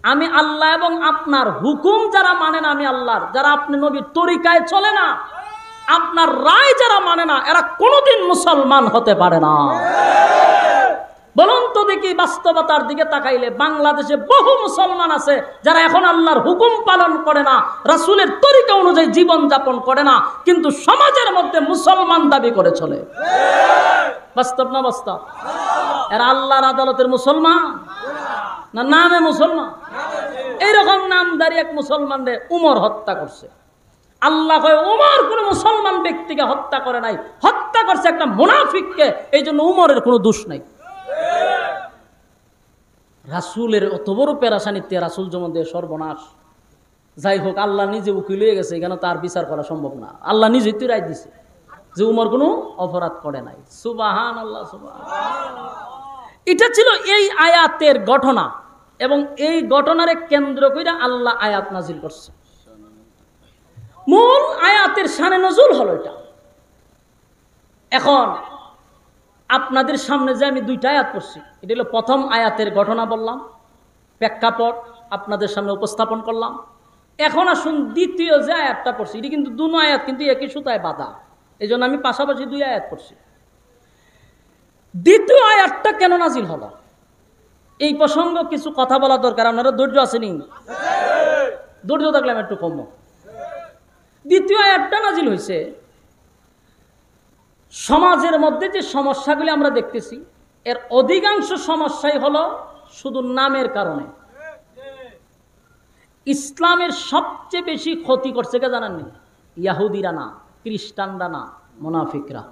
আমি আল্লাহ এবং আপনার হুকুম যারা মানে না, আমি আল্লাহর, যারা আপনি নবীর তরিকায় চলে না, আপনার রায় যারা মানে না, এরা কোনোদিন মুসলমান হতে পারে না। বলুন তো দেখি, বাস্তবতার দিকে তাকাইলে বাংলাদেশে বহু মুসলমান আছে যারা এখন আল্লাহর হুকুম পালন করে না, রাসূলের তরিকা অনুযায়ী জীবন যাপন করে না, কিন্তু সমাজের মধ্যে মুসলমান দাবি করে চলে। বাস্তব না বাস্তব? এরা আল্লাহর আদালতের মুসলমান না নামে মুসলমান? এইরকম নামদারি এক মুসলমানরে উমর হত্যা করছে। আল্লাহ কয় উমর কোন মুসলমান ব্যক্তিকে হত্যা করে নাই, হত্যা করছে একটা মুনাফিককে। এই জন্য উমরের কোনো দোষ নাই। রাসূলের অত বড় পেরাশানিতে রাসূল যেমন দিয়ে সর্বনাশ। যাই হোক, আল্লাহ নিজে উকিল হয়ে গেছে, এখানে তার বিচার করা সম্ভব না। আল্লাহ নিজেই তো রায় দিছে যে উমর কোনো অপরাধ করে নাই। সুবহানাল্লাহ, সুবহানাল্লাহ। এটা ছিল এই আয়াতের ঘটনা, এবং এই ঘটনারে কেন্দ্র করে আল্লাহ আয়াত নাজিল করছে। মূল আয়াতের শানে নজুল হলো এটা। এখন আপনাদের সামনে যে আমি দুইটা আয়াত পড়ছি, এটা হলো প্রথম আয়াতের ঘটনা বললাম, প্রেক্ষাপট আপনাদের সামনে উপস্থাপন করলাম। এখন আসুন দ্বিতীয় যে আয়াতটা পড়ছি, এটি কিন্তু দুটো আয়াত কিন্তু একই সুতায় বাঁধা, এই জন্য আমি পাশাপাশি দুই আয়াত পড়ছি। দ্বিতীয় আয়াতটা কেন নাজিল হলো, এই প্রসঙ্গ কিছু কথা বলা দরকার। আপনারা ধৈর্য আসেনি? ধৈর্য থাকলে আমি একটু কম। দ্বিতীয় আয়াতটা নাজিল হয়েছে, সমাজের মধ্যে যে সমস্যাগুলি আমরা দেখতেছি, এর অধিকাংশ সমস্যাই হলো শুধু নামের কারণে। ইসলামের সবচেয়ে বেশি ক্ষতি করছে কে জানেননি? ইহুদিরা না, খ্রিস্টানরা না, মুনাফিকরা।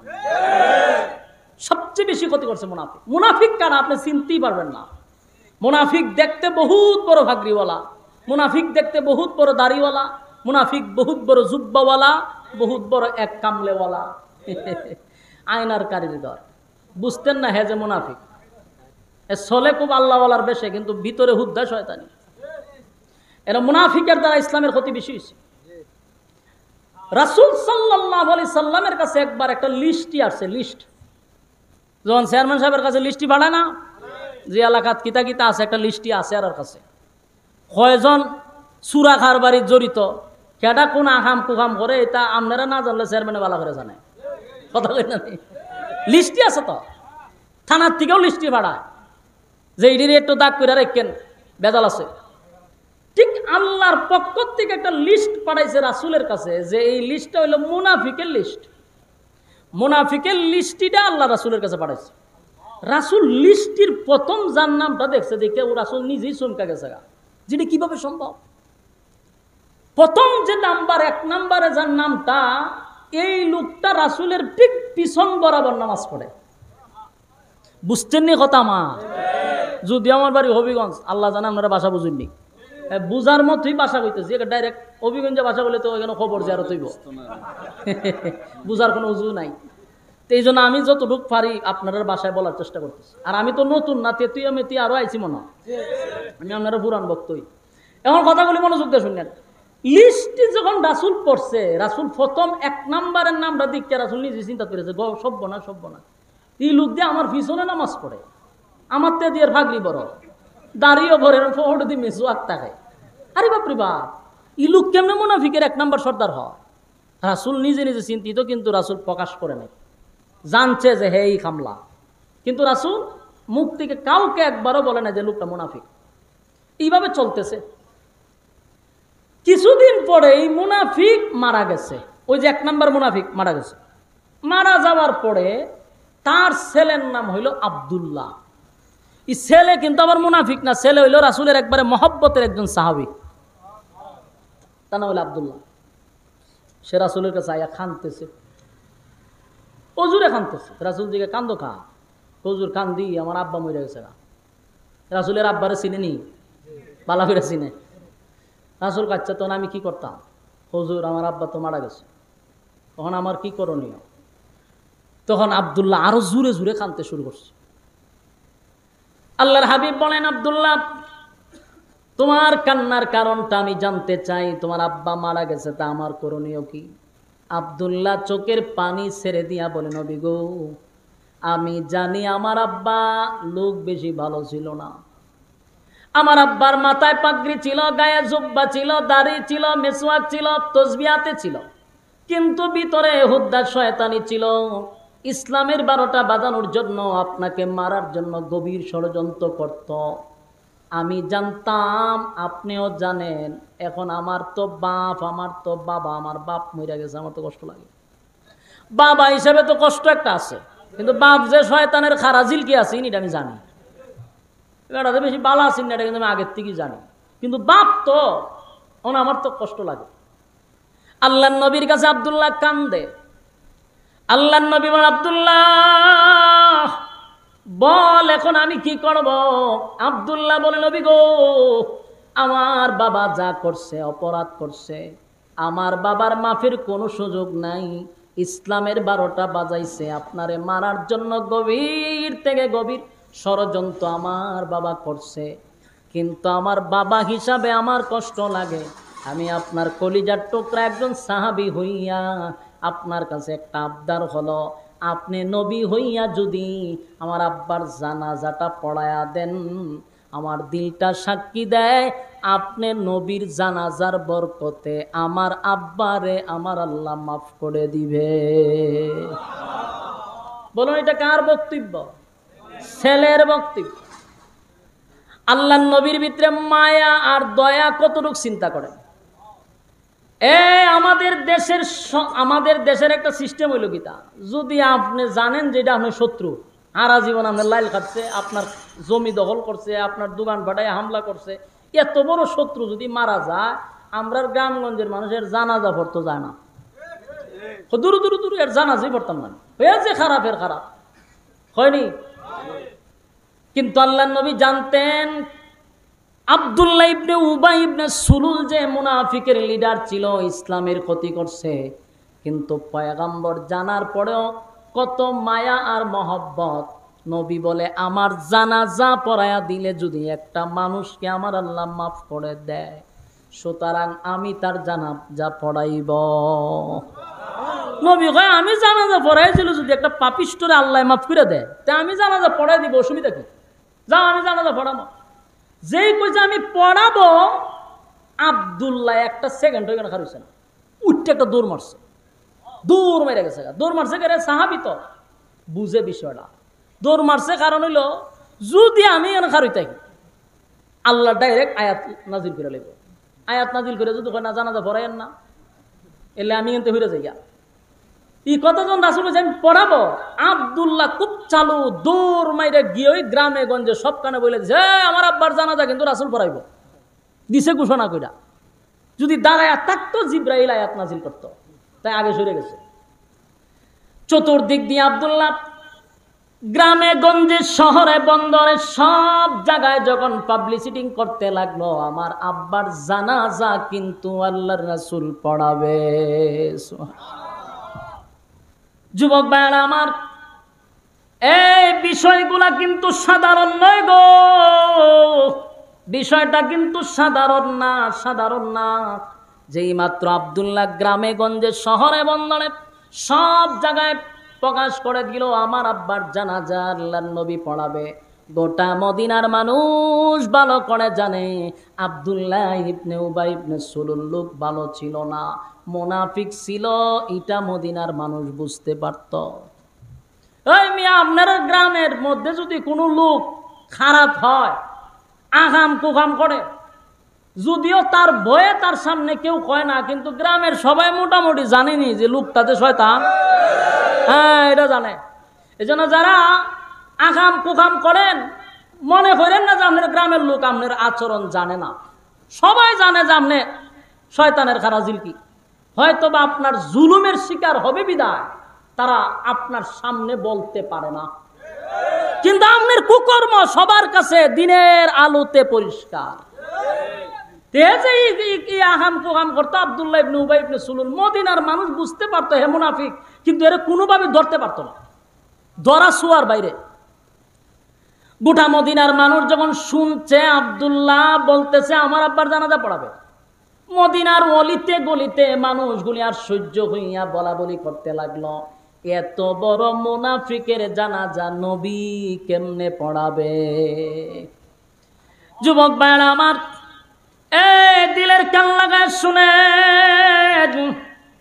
সবচেয়ে বেশি ক্ষতি করছে মুনাফিক। মুনাফিক কারা আপনি চিনতেই পারবেন না। মুনাফিক দেখতে বহুত বড় ভাগরিওয়ালা, মুনাফিক দেখতে বহুত বড় দাড়িওয়ালা, মুনাফিক বহুত বড় জুব্বাওয়ালা, বহুত বড় এক কামলেওয়ালা, আয়নার কারিগর। বুঝতেন না হে যে মুনাফিক। এ চলে খুব আল্লাহওয়ালার বেশে, কিন্তু ভিতরে হুদ্দা শয়তানি। এরা মুনাফিকের দ্বারা ইসলামের ক্ষতি বেশি হয়েছে। রাসূল সাল্লাল্লাহু আলাইহি সাল্লামের কাছে একবার একটা লিস্টই আসছে, লিস্ট। যখন চেয়ারম্যান সাহেবের কাছে লিস্টই পাঠায় না, যে এলাকাত কিতা কিতা আছে, একটা লিস্টই আছে আর কাছে। কয়জন চুরা কারবারির জড়িত, কেডা কোন আকাম কুকাম করে, এটা আপনারা না জানলে চেয়ারম্যানে ভালো করে জানে। কথা কই না? লিস্টই আছে তো, থানার থেকেও লিস্টই পাঠায় যে এটির একটু দাগ করে রাখেন, বেজাল আছে। ঠিক আল্লাহর পক্ষ থেকে একটা লিস্ট পাঠাইছে রাসূলের কাছে, যে এই লিস্টটা হইল মুনাফিকের লিস্ট। মুনাফিকের লিস্টিটা আল্লাহ রাসূলের কাছে পাঠাইছে। রাসূল লিস্টির প্রথম যার নামটা দেখছে, দেখে ও রাসূল নিজেই চমকা গেছে, যেটা কিভাবে সম্ভব। প্রথম যে নাম্বার, এক নাম্বারে যার নামটা, এই লোকটা রাসূলের ঠিক পিছন বরাবর নামাজ পড়ে। বুঝছেন নি কথা মা? যদি আমার বাড়ি হবিগঞ্জ, আল্লাহ জানে আপনারা ভাষা বুঝেননি, বুঝার মতোই ভাষা কইতেছি। ডাইরেক্ট হবিগঞ্জে ভাষা বলে তো এখানে খবর যে আরো তৈব, বুঝার কোনো উজু নাই। তো এই জন্য আমি যতটুকু পারি আপনার বাসায় বলার চেষ্টা করতেছি। আর আমি তো নতুন না, তেতুয়া মেতি আরো আইছি মনে, আমি আপনারা পুরান বক্তই। এখন কথাগুলি মনোযোগ দিয়ে শুনলেন। লিস্টটি যখন রাসূল পড়ছে, রাসূল প্রথম এক নাম্বারের নামটা দিকে রাসূল নিজে চিন্তা করেছে, সভ্য না, সভ্য না, এই লোক দিয়ে আমার পিছনে নামাজ পড়ে, আমার তে দিয়ে ভাগলি বড়, দাঁড়িয়ে ভরে ফোড় দিয়ে মেসু আত্মা খায়। আরে বাপরে বাপ, ই লোক কেমনে মুনাফিকের এক নাম্বার সর্দার হয়? রাসূল নিজে নিজে চিন্তিত, কিন্তু রাসূল প্রকাশ করে নাই। জানছে যে হে এই খামলা, কিন্তু রাসূল মুখ থেকে কাউকে একবারও বলে না যে লোকটা মুনাফিক। এইভাবে চলতেছে। কিছুদিন পরে এই মুনাফিক মারা গেছে। ওই যে এক নাম্বার মুনাফিক মারা গেছে। মারা যাওয়ার পরে তার ছেলের নাম হইল আব্দুল্লাহ। এই ছেলে কিন্তু আবার মুনাফিক না, ছেলে হইল রাসূলের একবারে মহব্বতের একজন সাহাবী, তার নাম হইল আব্দুল্লাহ। সে রাসূলের কাছে আয়া কাঁদতেছে, হুজুরে কাঁদতেছে। রাসূল দিকে কান্দো খা, হুজুর কান্দি, আমার আব্বা মরে গেছে। রাসূলের আব্বারে চিনেনি, বালা করে চিনে। রাসূল কাচ্চা, তখন আমি কি করতাম? হুজুর আমার আব্বা তো মারা গেছে, তখন আমার কি করণীয়? তখন আব্দুল্লাহ আরো জোরে জোরে কাঁদতে শুরু করছে। আল্লাহর হাবিব বলেন, আব্দুল্লাহ তোমার কান্নার কারণটা আমি জানতে চাই। তোমার আব্বা মারা গেছে, তা আমার করণীয় কি? আব্দুল্লাহ চোখের পানি ছেড়ে দিয়া বলে, নবী গো, আমি জানি আমার আব্বা লোক বেশি ভালো ছিল না। আমার আব্বার মাথায় পাগড়ি ছিল, গায়ে জুব্বা ছিল, দাড়ি ছিল, মেসওয়াক ছিল, তসবিহাতে ছিল, কিন্তু ভিতরে হুদ্দা শয়তানি ছিল। ইসলামের 12টা বাজানোর জন্য, আপনাকে মারার জন্য গভীর ষড়যন্ত্র করত। আমি জানতাম, আপনিও জানেন। এখন আমার তো বাবা, আমার বাপ মরে গেছে, আমার তো কষ্ট লাগে। বাবা হিসেবে তো কষ্ট একটা আছে, কিন্তু বাপ যে শয়তানের খারাজিল কি আছে এটা আমি জানি। এটা বেশি বালা আছেন না, এটা কিন্তু আমি আগের থেকেই জানি। কিন্তু বাপ তো আমার তো কষ্ট লাগে। আল্লাহর নবীর কাছে আব্দুল্লাহ কান্দে। আল্লাহর নবী বলেন, আব্দুল্লাহ বল এখন আমি কি করব? আব্দুল্লাহ বলে, নবী গো, আমার বাবা যা করছে, অপরাধ করছে, আমার বাবার মাফের কোনো সুযোগ নাই। ইসলামের 12টা বাজাইছে, আপনারে মারার জন্য গভীর থেকে গভীর ষড়যন্ত্র আমার বাবা করছে। কিন্তু আমার বাবা হিসাবে আমার কষ্ট লাগে। আমি আপনার কলিজার টুকরা একজন সাহাবী হইয়া আপনার কাছে একটা আবদার হলো, আপনি নবী হইয়া যদি আমার আব্বার জানাজাটা পড়ায়া দেন, আমার দিলটা সাক্ষী দেয়, আপনি নবীর জানাজার বরকতে আমার আব্বারে আমার আল্লাহ মাফ করে দিবে। বলুন, এটা কার বক্তব্য? ছেলের বক্তব্য। আল্লাহর নবীর ভিতরে মায়া আর দয়া কতটুকু চিন্তা করেন। আমাদের দেশের একটা সিস্টেম হইল গীতা, যদি আপনি জানেন যে এটা আপনার শত্রু, সারা জীবন আপনার লাইল খাচ্ছে, আপনার জমি দখল করছে, আপনার দোকান ভাটায় হামলা করছে, এত বড় শত্রু যদি মারা যায়, আমরা গ্রামগঞ্জের মানুষের জানাজা পড়তে যায় না। দূর দূর দূর এর জানাজাই পড়তাম না, হয়েছে খারাপের খারাপ হয়নি। কিন্তু আল্লাহর নবী জানতেন আব্দুল্লাহ ইবনে উবাই ইবনে সুলুল যে মুনাফিকের লিডার ছিল, ইসলামের ক্ষতি করছে, কিন্তু পয়গম্বর জানার পরেও কত মায়া আর মহব্বত। নবী বলে, আমার জানাজা পড়ায়া দিলে যদি একটা মানুষকে আমার আল্লাহ মাফ করে দেয়, সুতরাং আমি তার জানাজা পড়াইব। নবী কয়, আমি জানাজা পড়াইছিল, যদি একটা পাপিষ্ঠরে আল্লাহ মাফ করে দেয়, তা আমি জানাজা পড়াই দিব, অসুবিধা কি? যাও, আমি জানাজা পড়াবো। যেই কইছে আমি পড়াবো, আব্দুল্লাহ একটা সেকেন্ড হয়ে গেল খারুছে না, উঠতে একটা দৌড় মারছে, দৌড় মেরে গেছে। দৌড় মারছে কে? সাহাবী তো বুঝে বিষয়টা। দৌড় মারছে কারণ হইল, যদি আমি এখানে খারুই থাকি, আল্লাহ ডাইরেক্ট আয়াত নাজিল করে লাগবে। আয়াত নাজিল করে যদি না জানাজা পড়াইয়েন না, এলে আমি কিন্তু হইরে যাই। এই কথা যখন রাসূল বলছে আমি পড়াবো, আব্দুল্লাহ খুব চালু, দৌড় মাইরে গিয়ে ওই গ্রামে গঞ্জে সব কানে বলে দিছে, আমার আব্বার জানাজা কিন্তু রাসূল পড়াইব, দিছে ঘোষণা কইরা। যদি দাঁড়ায় থাকতো, জিব্রাইল আয়াত নাজিল করত, তাই আগে সরে গেছে। চতুর্দিক দিয়ে আব্দুল্লাহ গ্রামে গঞ্জে শহরে বন্দরে সব জায়গায় যখন পাবলিসিটি করতে লাগলো, আমার আব্বার জানাজা কিন্তু আল্লাহর রাসূল পড়াবে। যুবক ভাইরা আমার, এই বিষয়গুলা কিন্তু সাধারণ নয় গো, বিষয়টা কিন্তু সাধারণ না। যেই মাত্র আব্দুল্লাহ গ্রামে গঞ্জে শহরে বন্দরে সব জায়গায় প্রকাশ করে দিল, আমার আব্বার জানাজা আল্লাহর নবী পড়াবে, গোটা মদিনার মানুষ ভালো করে জানে আব্দুল্লাহ ইবনে উবাই ইবনে সুলুল লোক ভালো ছিল না, মুনাফিক ছিল, এটা মদিনার মানুষ বুঝতে পারত। এই মিয়া, আপনার গ্রামের মধ্যে যদি কোনো লোক খারাপ হয়, আগাম কুকাম করে, যদিও তার ভয়ে তার সামনে কেউ কয় না, কিন্তু গ্রামের সবাই মোটামুটি জানেনি যে লোকটাতে শয়তান। হ্যাঁ, এটা জানে। এজন্য যারা আগাম কুকাম করেন, মনে করেন না যে আপনার গ্রামের লোক আপনার আচরণ জানে না। সবাই জানে যে আপনি শয়তানের খারাজিল কি। হয়তো বা আপনার জুলুমের শিকার হবে বিদায় তারা আপনার সামনে বলতে পারে না, কিন্তু আপনার কুকর্ম সবার কাছে দিনের আলোতে পরিষ্কার। আব্দুল্লাহ ইবনে উবাই ইবনে সুলুল, মদিনার মানুষ বুঝতে পারতো হে মুনাফিক, কিন্তু এরা কোনোভাবে ধরতে পারতো না, ধরা ছোঁয়ার বাইরে। গোটা মদিনার মানুষ যখন শুনছে আব্দুল্লাহ বলতেছে আমার আব্বার জানাজা পড়াবে, মদিনার অলিতে গলিতে মানুষগুলি আর সহ্য হইয়া বলা বলি করতে লাগলো, এত বড় মুনাফিকের জানাজা নবী কেমনে পড়াবে? যুবক ভাইরা আমার, দিলের কান লাগায় শুনে,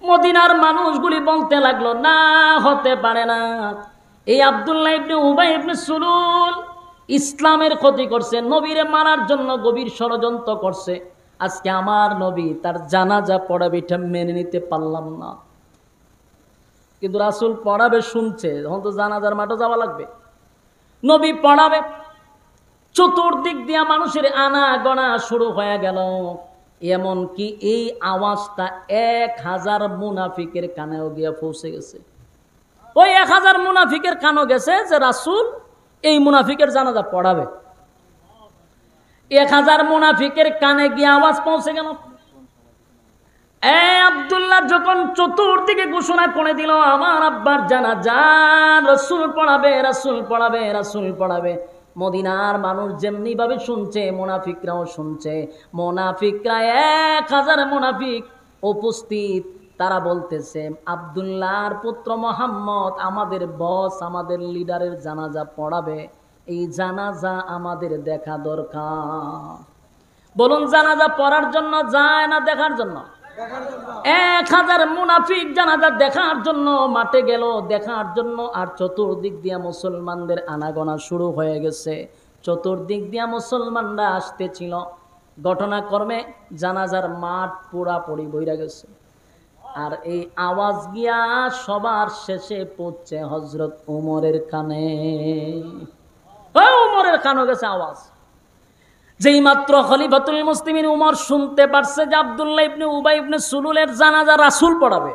মদিনার মানুষগুলি বলতে লাগলো, না, হতে পারে না। এই আব্দুল্লাহ ইবনে উবাই ইবনে সুলুল ইসলামের ক্ষতি করছে, নবীরে মারার জন্য গভীর ষড়যন্ত্র করছে। আজকে আমার নবী তার জানাজা পড়াবে, এটা মেনে নিতে পারলাম না। কিন্তু রাসূল পড়াবে শুনছে, তখন তো জানাজার মাঠে যাওয়া লাগবে। নবী পড়াবে, চতুর্দিক দিয়া মানুষের আনা গণা শুরু হয়ে গেল। এমনকি এই আওয়াজটা 1000 মুনাফিকের কানেও গিয়ে পৌঁছে গেছে। ওই 1000 মুনাফিকের কানও গেছে যে রাসূল এই মুনাফিকের জানাজা পড়াবে। 1000 মুনাফিকের কানে গিয়ে আওয়াজ পৌঁছে গেল। আব্দুল্লাহ যখন চতুর্দিকে ঘোষণা করে দিল, আমার আব্বার জানাজা রাসূল পড়াবে, রাসূল পড়াবে, রাসূল পড়াবে, মদিনার মানুষ যেমনি ভাবে শুনছে, মুনাফিকরাও শুনছে। মুনাফিকরা 1000 মুনাফিক উপস্থিত, তারা বলতেছে, আব্দুল্লাহর পুত্র মুহাম্মদ আমাদের বস, আমাদের লিডারের জানাজা পড়াবে, এই জানাজা আমাদের দেখা দরকার। বলুন, জানাজা পড়ার জন্য যায় না দেখার জন্য? 1000 মুনাফিক জানাজা দেখার জন্য মাঠে গেল, দেখার জন্য। আর চতুর্দিক দিয়া মুসলমানদের আনাগোনা শুরু হয়ে গেছে। চতুর্দিক দিয়া মুসলমানরা আসতেছিল। ঘটনাক্রমে জানাজার মাঠ পুরাপুরি বইরা গেছে। আর এই আওয়াজ গিয়া সবার শেষে পৌঁছে হযরত ওমরের কানে। ওমরের কানে গেছে আওয়াজ। যেই মাত্র খলিফাতুল মুসলিমিন উমর শুনতে পারছে যে আব্দুল্লাহ ইবনে উবাই ইবনে সুলুলের জানাজা রাসূল পড়াবে,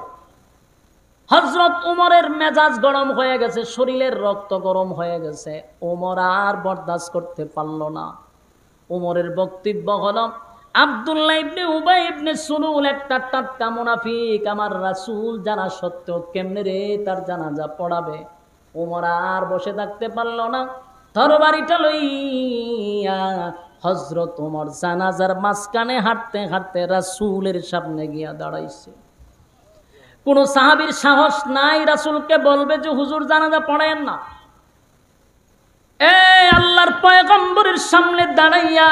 হযরত উমরের মেজাজ গরম হয়ে গেছে, শরীরের রক্ত গরম হয়ে গেছে। উমর আর বরদাস্ত করতে পারল না। উমরের বক্তব্য হলো, আব্দুল্লাহ ইবনে উবাই ইবনে সুলুল একটা টাটকা মুনাফিক, আমার রাসূল জানা সত্ত্বেও কেমনে রে তার জানাজা পড়াবে? উমর আর বসে থাকতে পারল না, তরবারিটা লইয়া হযরত ওমর জানাজার মাঝখানে হাঁটতে হাঁটতে রাসূলের সামনে গিয়া দাঁড়াইছে। কোন সাহাবীর সাহস নাই রাসূলকে বলবে যে হুজুর জানাজা পড়ায়েন না। আল্লাহর পয়গম্বরের সামনে দাঁড়াইয়া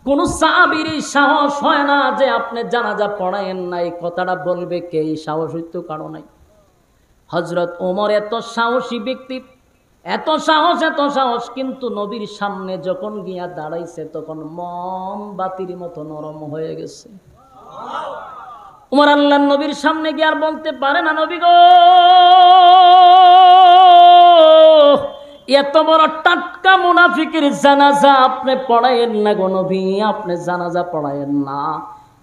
কোন সাহাবীর সাহস হয় না যে আপনি জানাজা পড়ায়েন না, এই কথাটা বলবে কে? সাহস হইতো কারো নাই। হযরত ওমর এত সাহসী ব্যক্তি, এত সাহস, কিন্তু নবীর সামনে যখন গিয়া দাঁড়াইছে তখন মোমবাতির মতো নরম হয়ে গেছে। ওমর আল্লাহর নবীর সামনে গিয়ে আর বলতে পারে না, নবী গো, এত বড় টাটকা মুনাফিকের জানাজা আপনি পড়ায়েন না গো নবী, আপনি জানাজা পড়ায়েন না।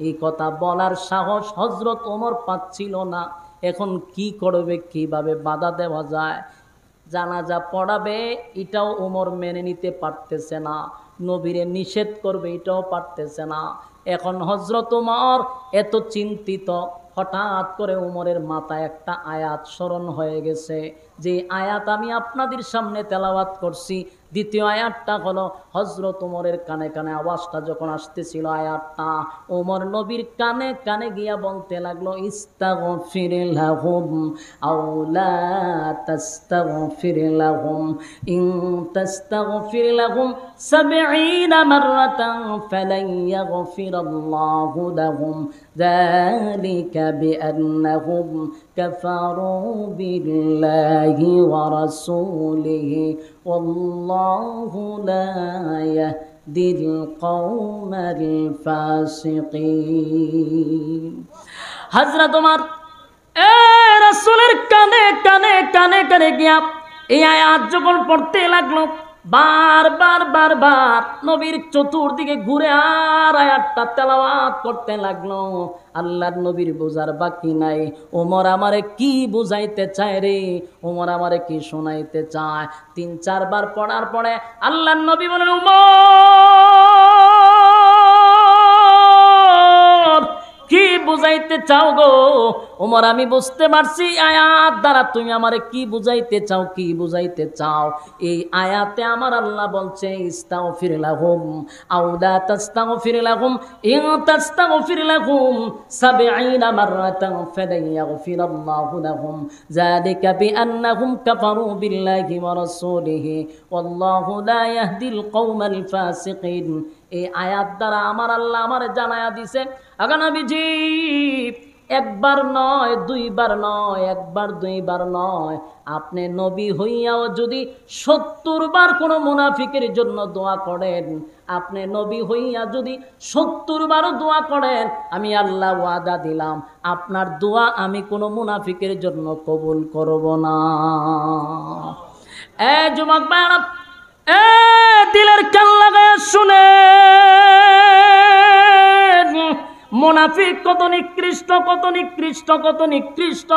এই কথা বলার সাহস হযরত ওমর পাচ্ছিল না। এখন কি করবে, কিভাবে বাধা দেওয়া যায়? জানাজা পড়াবে এটাও ওমর মেনে নিতে পারতেছে না, নবীরে নিষেধ করবে এটাও পারতেছে না। এখন হযরত ওমর এত চিন্তিত, হঠাৎ করে ওমরের মাথায় একটা আয়াত স্মরণ হয়ে গেছে, যে আয়াত আমি আপনাদের সামনে তেলাওয়াত করছি। দ্বিতীয় আয়াতটা হলো হযরত ওমরের কানে কানে আওয়াজটা যখন আসতেছিল, আয়াতটা ওমর নবীর কানে কানে গিয়া বলতে লাগলো, ইস্তাগফির লাহুম আও লা তাস্তাগফির লাহুম ইন তাস্তাগফির লাহুম 70 মাররাতান ফালান ইয়াগফিরাল্লাহু লাহুম যালিকা বিআন্নাহুম কাফারু বিল্লাহি ওয়া রাসূলিহি ওয়াল্লাহু লা ইয়াহদিল কওমাল ফাসিকিন। হযরত ওমর রাসূলের কানে কানে কানে কানে গিয়া এই আয়াত যখন পড়তে লাগলো, বারবার নবীর চতুর্দিকে ঘুরে আর আয়াতটা তেলাওয়াত করতে লাগলো। আল্লাহর নবীর বোঝার বাকি নাই, ওমর আমারে কি বুঝাইতে চায় রে, ওমর আমারে কি শোনাইতে চায়। 3-4 বার পড়ার পরে আল্লাহর নবী বলেন, ওমর কি বুঝাইতে চাও গো? ওমর আমি বুঝতে পারছি আয়াত দ্বারা তুমি আমারে কি বুঝাইতে চাও, কি বুঝাইতে চাও। এই আয়াতে আমার আল্লাহ বলছে ইস্তাগফির লাহুম আও লা তাস্তাগফির লাহুম ইন তাস্তাগফির লাহুম 70 মাররাতান ফালান ইয়াগফিরাল্লাহু লাহুম যালিকা বিআন্নাহুম কাফারু বিল্লাহি ওয়া রাসূলিহি ওয়াল্লাহু লা ইয়াহদিল কওমাল ফাসিকিন। এই আয়াত দ্বারা আমার আল্লাহ আমারে জানায়া দিছে, আগা নবীজি একবার নয় দুইবার নয়, একবার দুইবার নয়, আপনি নবী হইয়াও যদি 70 বার কোনো মুনাফিকের জন্য দোয়া করেন, আপনি নবী হইয়া যদি 70 বারও দোয়া করেন, আমি আল্লাহ ওয়াদা দিলাম আপনার দোয়া আমি কোনো মুনাফিকের জন্য কবুল করব না। এ যুবক ভাইরা, এ দিলের কান লাগায়া শুনে, মুনাফিক কত নিকৃষ্ট, কত নিকৃষ্ট, কত নিকৃষ্ট,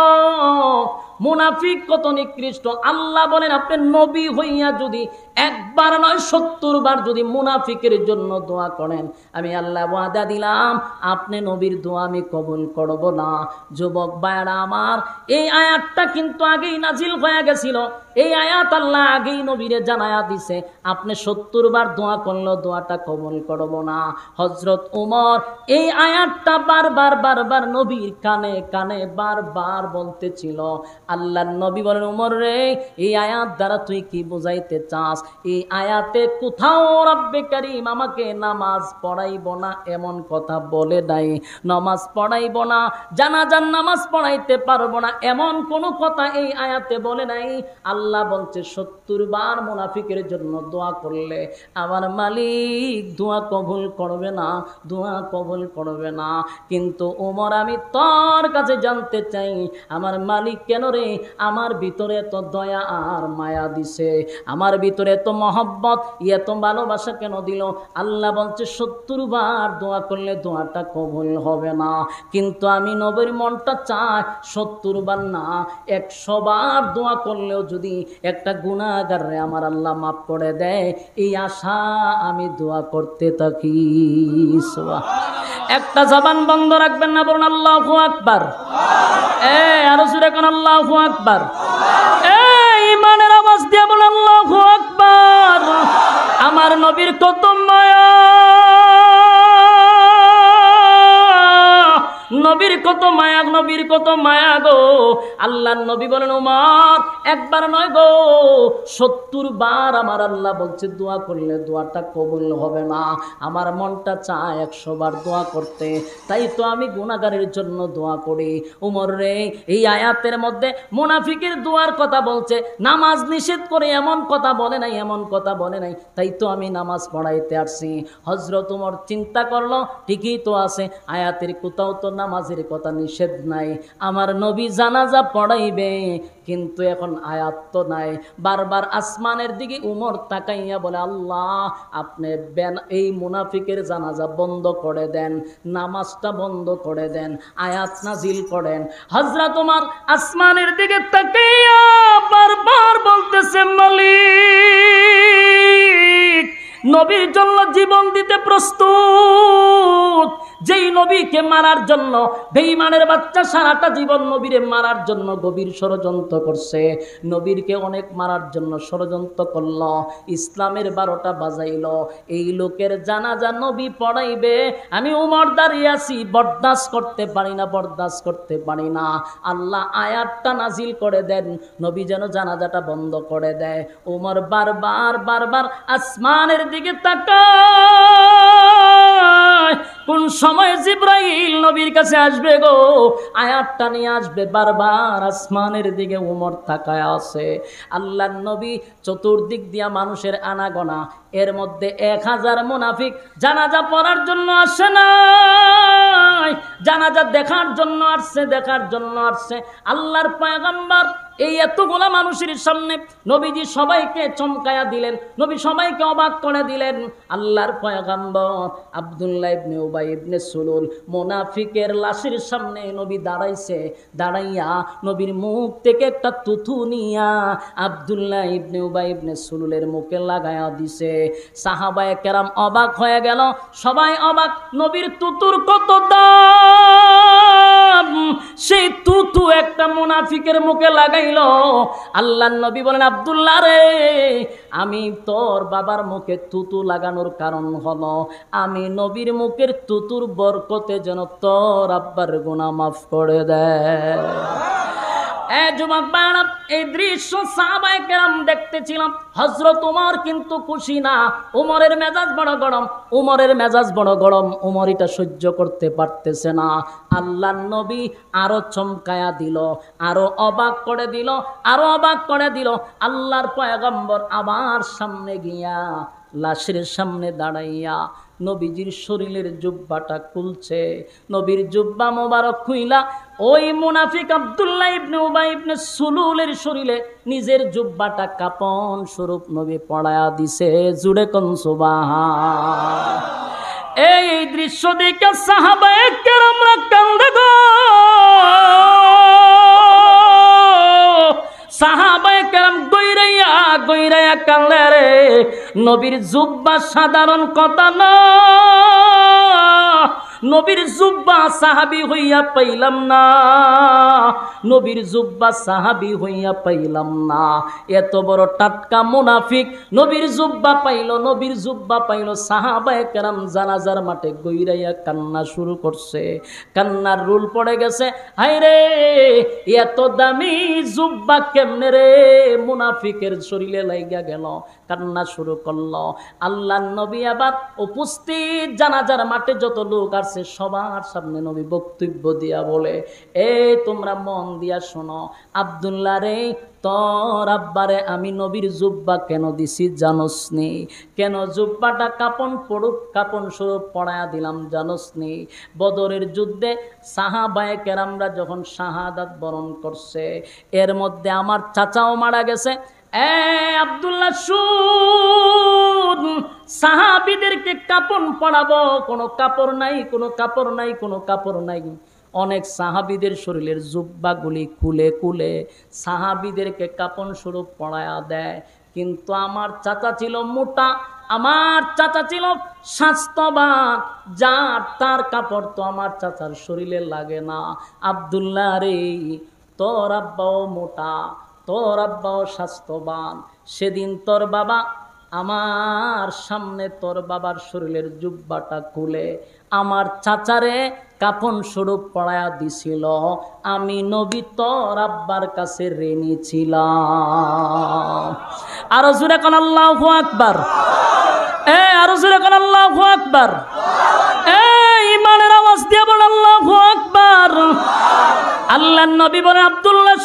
মুনাফিক কত নিকৃষ্ট। আল্লাহ বলেন আপনি নবী হইয়া যদি একবার নয় 70 বার যদি মুনাফিকের জন্য দোয়া করেন, আমি আল্লাহ ওয়াদা দিলাম আপনি নবীর দোয়া আমি কবুল করব না। যুবক ভাইরা আমার, এই আয়াতটা কিন্তু আগেই নাজিল হয়ে গেছিল। এই আয়াত আল্লাহ আগেই নবীরে জানায়া দিছে আপনি 70 বার দোয়া করলেও দোয়াটা কবুল করব না। হযরত ওমর এই আয়াতটা বারবার বারবার নবীর কানে কানে বারবার বলতেছিল। আল্লাহর নবী বলেন, ওমর রে, এই আয়াত দ্বারা তুই কি বুঝাইতে চাস? এই আয়াতে কোথাও রব্বে কারীম আমাকে নামাজ পড়াইব না এমন কথা বলে নাই, নামাজ পড়াইব না, জানাজার নামাজ পড়াইতে পারবো না এমন কোনো কথা এই আয়াতে বলে নাই। আল্লাহ বলছে 70 বার মুনাফিকের জন্য দোয়া করলে আমার মালিক দোয়া কবুল করবে না, দোয়া কবুল করবে না। কিন্তু ওমর আমি তোর কাছে জানতে চাই আমার মালিক কেন রে আমার ভিতরে এত দয়া আর মায়া দিছে, আমার ভিতরে এত মহব্বত এত ভালোবাসা কেন দিল? আল্লাহ বলছে 70 বার দোয়া করলে দোয়াটা কবুল হবে না, কিন্তু আমি নবীর মনটা চাই 70 বার না 100 বার দোয়া করলেও যদি একটা গুনাহগারে আমার আল্লাহ মাফ করে দেয়, এই আশা আমি দোয়া করতে থাকি। একটা জবান বন্ধ রাখবেন না, বলুন আল্লাহু আকবার। আরো জোরে কোন আল্লাহু আকবার। ঈমানের আওয়াজ দিয়ে বলুন আল্লাহু আকবার। আমার নবীর কত মায়া, নবীর কত মায়া, নবীর কত মায়া গো। আল্লাহর নবী বলেন ওমর একবার নয় গো 70 বার আমার আল্লাহ বলছে দোয়া করলে দোয়াটা কবুল হবে না, আমার মনটা চায় 100 বার দোয়া করতে, তাই তো আমি গুনাহগারের জন্য দোয়া করি। ওমর রে, এই আয়াতের মধ্যে মুনাফিকের দোয়ার কথা বলছে, নামাজ নিষেধ করে এমন কথা বলে নাই, এমন কথা বলে নাই, তাই তো আমি নামাজ পড়াইতে আসছি। হযরত ওমর চিন্তা করলো ঠিকই তো আছে, আয়াতের কোথাও তো নামাজের কথা নিষেধ নাই, আমার নবী জানাজা পড়াইবে, কিন্তু এখন আয়াত তো নাই। বারবার আসমানের দিকে উমর তাকাইয়া বলে আল্লাহ আপনি এই মুনাফিকের জানাজা বন্ধ করে দেন, নামাজটা বন্ধ করে দেন, আয়াত নাজিল করেন। হযরত ওমর আসমানের দিকে তাকাইয়া বারবার বলতেছে মালিক নবীর জন্য জীবন দিতে প্রস্তুত, যেই নবীকে মারার জন্য বেঈমানের বাচ্চা সারাটা জীবন নবীরে মারার জন্য গভীর ষড়যন্ত্র করছে, নবীরকে অনেক মারার জন্য ষড়যন্ত্র করল, ইসলামের 12টা বাজাইল, এই লোকের জানাজা নবী পড়াইবে, আমি উমর দাঁড়িয়ে আছি, বরদাস্ত করতে পারি না, বরদাস্ত করতে পারি না। আল্লাহ আয়াতটা নাজিল করে দেন নবী যেন জানাজাটা বন্ধ করে দেয়। উমর বারবার বারবার আসমানের দিকে তাকায়, কোন সময় জিবরাইল নবীর কাছে আসবে গো, আয়াতটা নিয়ে আসবে, বারবার আসমানের দিকে উমর তাকায় আছে। আল্লাহর নবী চতুর্দিক দিয়া মানুষের আনাগোনা, এর মধ্যে 1000 মুনাফিক জানাজা পড়ার জন্য আসে না, জানাজা দেখার জন্য আসছে, দেখার জন্য আসছে। আল্লাহর পয়গম্বর এই এতগুলা মানুষের সামনে নবীজি সবাইকে চমকায়া দিলেন, নবী সবাইকে অবাক করে দিলেন। আল্লাহর পয়গম্বর আব্দুল্লাহ ইবনে উবাই ইবনে সুলুল মুনাফিকের লাশের সামনে নবী দাঁড়াইছে, দাঁড়াইয়া নবীর মুখ থেকে একটা তুতু নিয়া আব্দুল্লাহ ইবনে উবাই ইবনে সুলুলের মুখে লাগায়া দিছে। সাহাবায়ে কেরাম অবাক হয়ে গেল, সবাই অবাক, নবীর তুতুর কত দাম, সেই তুতু একটা মুনাফিকের মুখে লাগাইল। আল্লাহর নবী বলেন, আব্দুল্লাহ রে, আমি তোর বাবার মুখে তুতু লাগানোর কারণ হলো আমি নবীর মুখের তুতুর বরকতে যেন তোর আব্বার গুনাহ মাফ করে দেয়। যুবক বাড়া, এই দৃশ্য সাহাবায়ে কেরাম দেখতেছিলাম। হযরত ওমর কিন্তু খুশি না, ওমরের মেজাজ বড় গরম, ওমরের মেজাজ বড় গরম, ওমর এটা সহ্য করতে পারতেছে না। আল্লাহর নবী আরো চমকায়া দিল, আরো অবাক করে দিল, আরো অবাক করে দিল। আল্লাহর পয়গম্বর আবার সামনে গিয়া লাশের সামনে দাঁড়াইয়া নবীজির শরীরের জুব্বাটা খুলছে। নবীর জুব্বা মোবারক খুইলা ওই মুনাফিক আব্দুল্লাহ ইবনে উবাই ইবনে সুলুলের শরীরে নিজের জুব্বাটা কাপন স্বরূপ নবী পড়ায়া দিছে। জুড়ে কোন সুবহান। এই দৃশ্য দেখে সাহাবায়ে কেরামরা কান্দে গো, সাহাবায়ে কেরাম গইরাইয়া কান্দে রে। নবীর জুব্বা সাধারণ কথা না, নবীর জুব্বা সাহাবী হইয়া পাইলাম না, নবীর জুব্বা সাহাবী হইয়া পাইলাম না। এত বড় টাটকা মুনাফিক নবীর জুব্বা পাইল, নবীর জুব্বা পাইল। সাহাবায়ে কেরাম জানাজার মাঠে গইরাইয়া কান্না শুরু করছে। কান্নার রুল পড়ে গেছে, হায় রে এত দামি জুব্বা কেমনে রে মুনাফিকের শরীরে লাইগা গেল। কান্না শুরু করলো। আল্লাহর নবী আবার উপস্থিত জানাজার মাঠে যত লোক আছে সবার সামনে নবী বক্তব্য দিয়া বলে, এই তোমরা মন দিয়া শোনো, আব্দুল্লাহ রে, তোর আব্বারে আমি নবীর জুব্বা কেন দিছি জানোস নি? কেন জুব্বাটা কাপন স্বরূপ পড়ায়া দিলাম জানোস নি? বদরের যুদ্ধে সাহাবায়ে কেরামরা যখন শাহাদাত বরণ করছে, এর মধ্যে আমার চাচাও মারা গেছে। আব্দুল্লাহ শুন, সাহাবীদেরকে কাপন পরাবো, কোনো কাপড় নাই, কোনো কাপড় নাই, কোনো কাপড় নাই। অনেক সাহাবীদের শরীরের জুব্বাগুলি খুলে খুলে সাহাবীদেরকে কাপন স্বরূপ পরায়া দেয়। কিন্তু আমার চাচা ছিল মোটা, আমার চাচা ছিল স্বাস্থ্যবান, যার তার কাপড় তো আমার চাচার শরীরে লাগে না। আব্দুল্লাহ রে, তোর আব্বাও মোটা, তোর আব্বাও স্বাস্থ্যবান, সেদিন তোর বাবা আমার সামনে তোর বাবার শরীরের জুব্বাটা খুলে আমার চাচারে কাপন স্বরূপ পড়ায়া দিছিল। আমি নবী তোর আব্বার কাছে ঋণী ছিলাম। আরো জোরে কোন আল্লাহু আকবার, আরো জোরে কোন আল্লাহু আকবার। ইমানের আওয়াজ দিয়ে বল আল্লাহু আকবার। আল্লাহর নবী বলে, আব্দুল্লাহ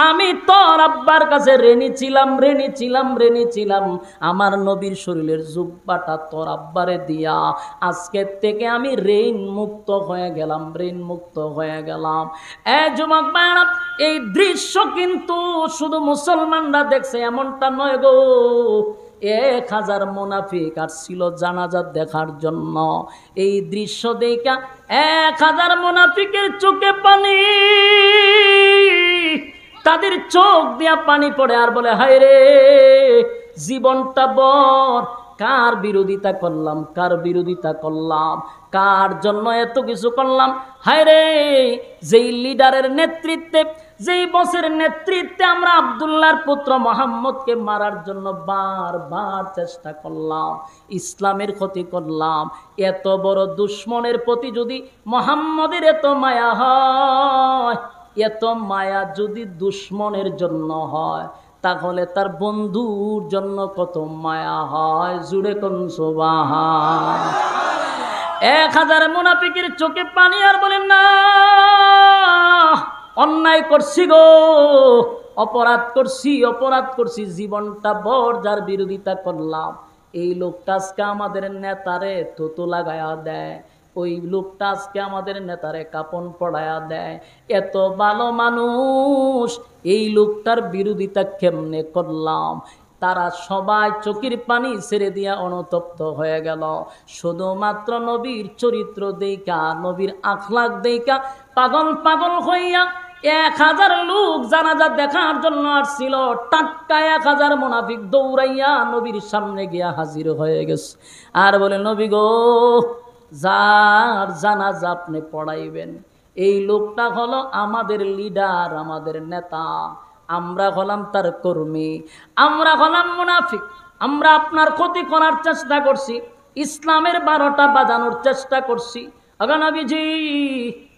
আমি তোর আব্বার কাছে ঋণী ছিলাম। আমার নবীর শরীরের জুব্বাটা তোর আব্বারে দিয়া আজকের থেকে আমি ঋণ মুক্ত হয়ে গেলাম। যুবক ভাইরা, এই দৃশ্য কিন্তু শুধু মুসলমানরা দেখছে এমনটা নয় গো। 1000 মুনাফিক আসছিল জানাজা দেখার জন্য। এই দৃশ্য দেখা 1000 মুনাফিকের চোখে পানি, তাদের চোখ দিয়া পানি পড়ে আর বলে, হায় রে জীবনটা বর, কার বিরোধিতা করলাম, কার জন্য এত কিছু করলাম। হায় রে, যেই লিডারের নেতৃত্বে, যেই বসের নেতৃত্বে আমরা আব্দুল্লাহর পুত্র মোহাম্মদকে মারার জন্য বারবার চেষ্টা করলাম, ইসলামের ক্ষতি করলাম। এত বড় দুশ্মনের প্রতি যদি মোহাম্মদের এত মায়া হয়, এত মায়া যদি দুশ্মনের জন্য হয়, তাহলে তার বন্ধুর জন্য কত মায়া হয়। জুড়ে কোন সুবহান। 1000 মুনাফিকের চোখে পানি আর বলেন না, অন্যায় করছি গো, অপরাধ করছি, জীবনটা বর যার বিরোধিতা করলাম, এই লোকটা আজকে আমাদের নেতারে থুতু লাগায়া দেয়, ওই লোকটা আজকে আমাদের নেতারে কাপন পড়ায়া দেয়। এত ভালো মানুষ, এই লোকটার বিরোধিতা কেমনে করলাম? তারা সবাই চোখের পানি ছেড়ে দিয়া অনুতপ্ত হয়ে গেল। শুধুমাত্র নবীর চরিত্র দেইকা, নবীর আখলাক দেইকা পাগল হইয়া 1000 লোক জানাজা দেখার জন্য আসছিল, টাটকা 1000 মুনাফিক দৌড়াইয়া নবীর সামনে গিয়া হাজির হয়ে গেছে আর বলে, নবী গো, যার জানাজা আপনি পড়াইবেন এই লোকটা হলো আমাদের লিডার, আমাদের নেতা, আমরা হলাম তার কর্মী, আমরা হলাম মুনাফিক, আমরা আপনার ক্ষতি করার চেষ্টা করছি, ইসলামের 12টা বাজানোর চেষ্টা করছি নবীজি,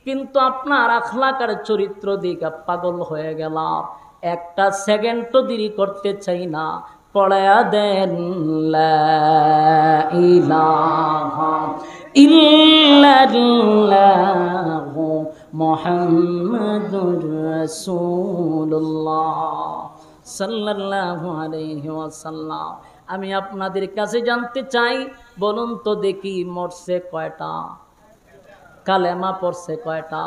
কিন্তু আপনার আখলাকার চরিত্র দিকে পাগল হয়ে গেলাম, একটা সেকেন্ডও দেরি করতে চাই না, পড়ায়া দেন লা ইলাহা ইল্লাল্লাহু মুহাম্মাদুর রাসূলুল্লাহ সাল্লাল্লাহু আলাইহি ওয়াসাল্লাম। আমি আপনাদের কাছে জানতে চাই, বলুন তো দেখি, মরছে কয়টা? কালেমা পড়ছে কয়টা?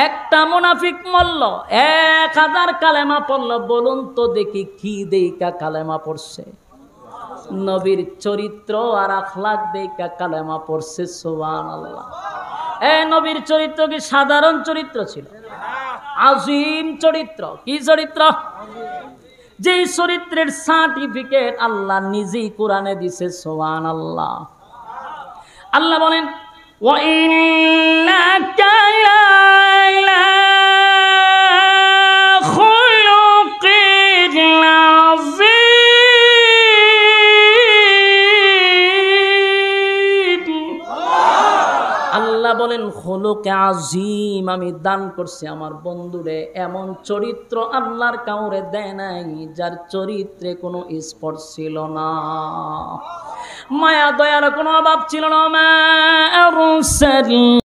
একটা মুনাফিক মরল, 1000 কালেমা পড়ল, বলুন তো দেখি কি দেইকা কালেমা পড়ছে? নবীর চরিত্র আর আখলাক দেইকা কালেমা পড়ছে। সুবহানাল্লাহ। নবীর চরিত্র কি সাধারণ চরিত্র ছিল? আজিম চরিত্র। কি চরিত্র? যে চরিত্রের সার্টিফিকেট আল্লাহ নিজেই কোরআনে দিছে। সুবহানাল্লাহ। আল্লাহ বলেন, وَإِنَّكَ لَعَلَى خُلُقٍ عَظِيمٍ। আল্লাহ বলেন, খুলুকে আজিম আমি দান করছি আমার বন্ধুরে, এমন চরিত্র আল্লাহর কাউরে দেয় নাই যার চরিত্রে কোনো স্পট ছিল না, মায়া দয়ার কোনো অভাব ছিল না। মা আরসালনাকা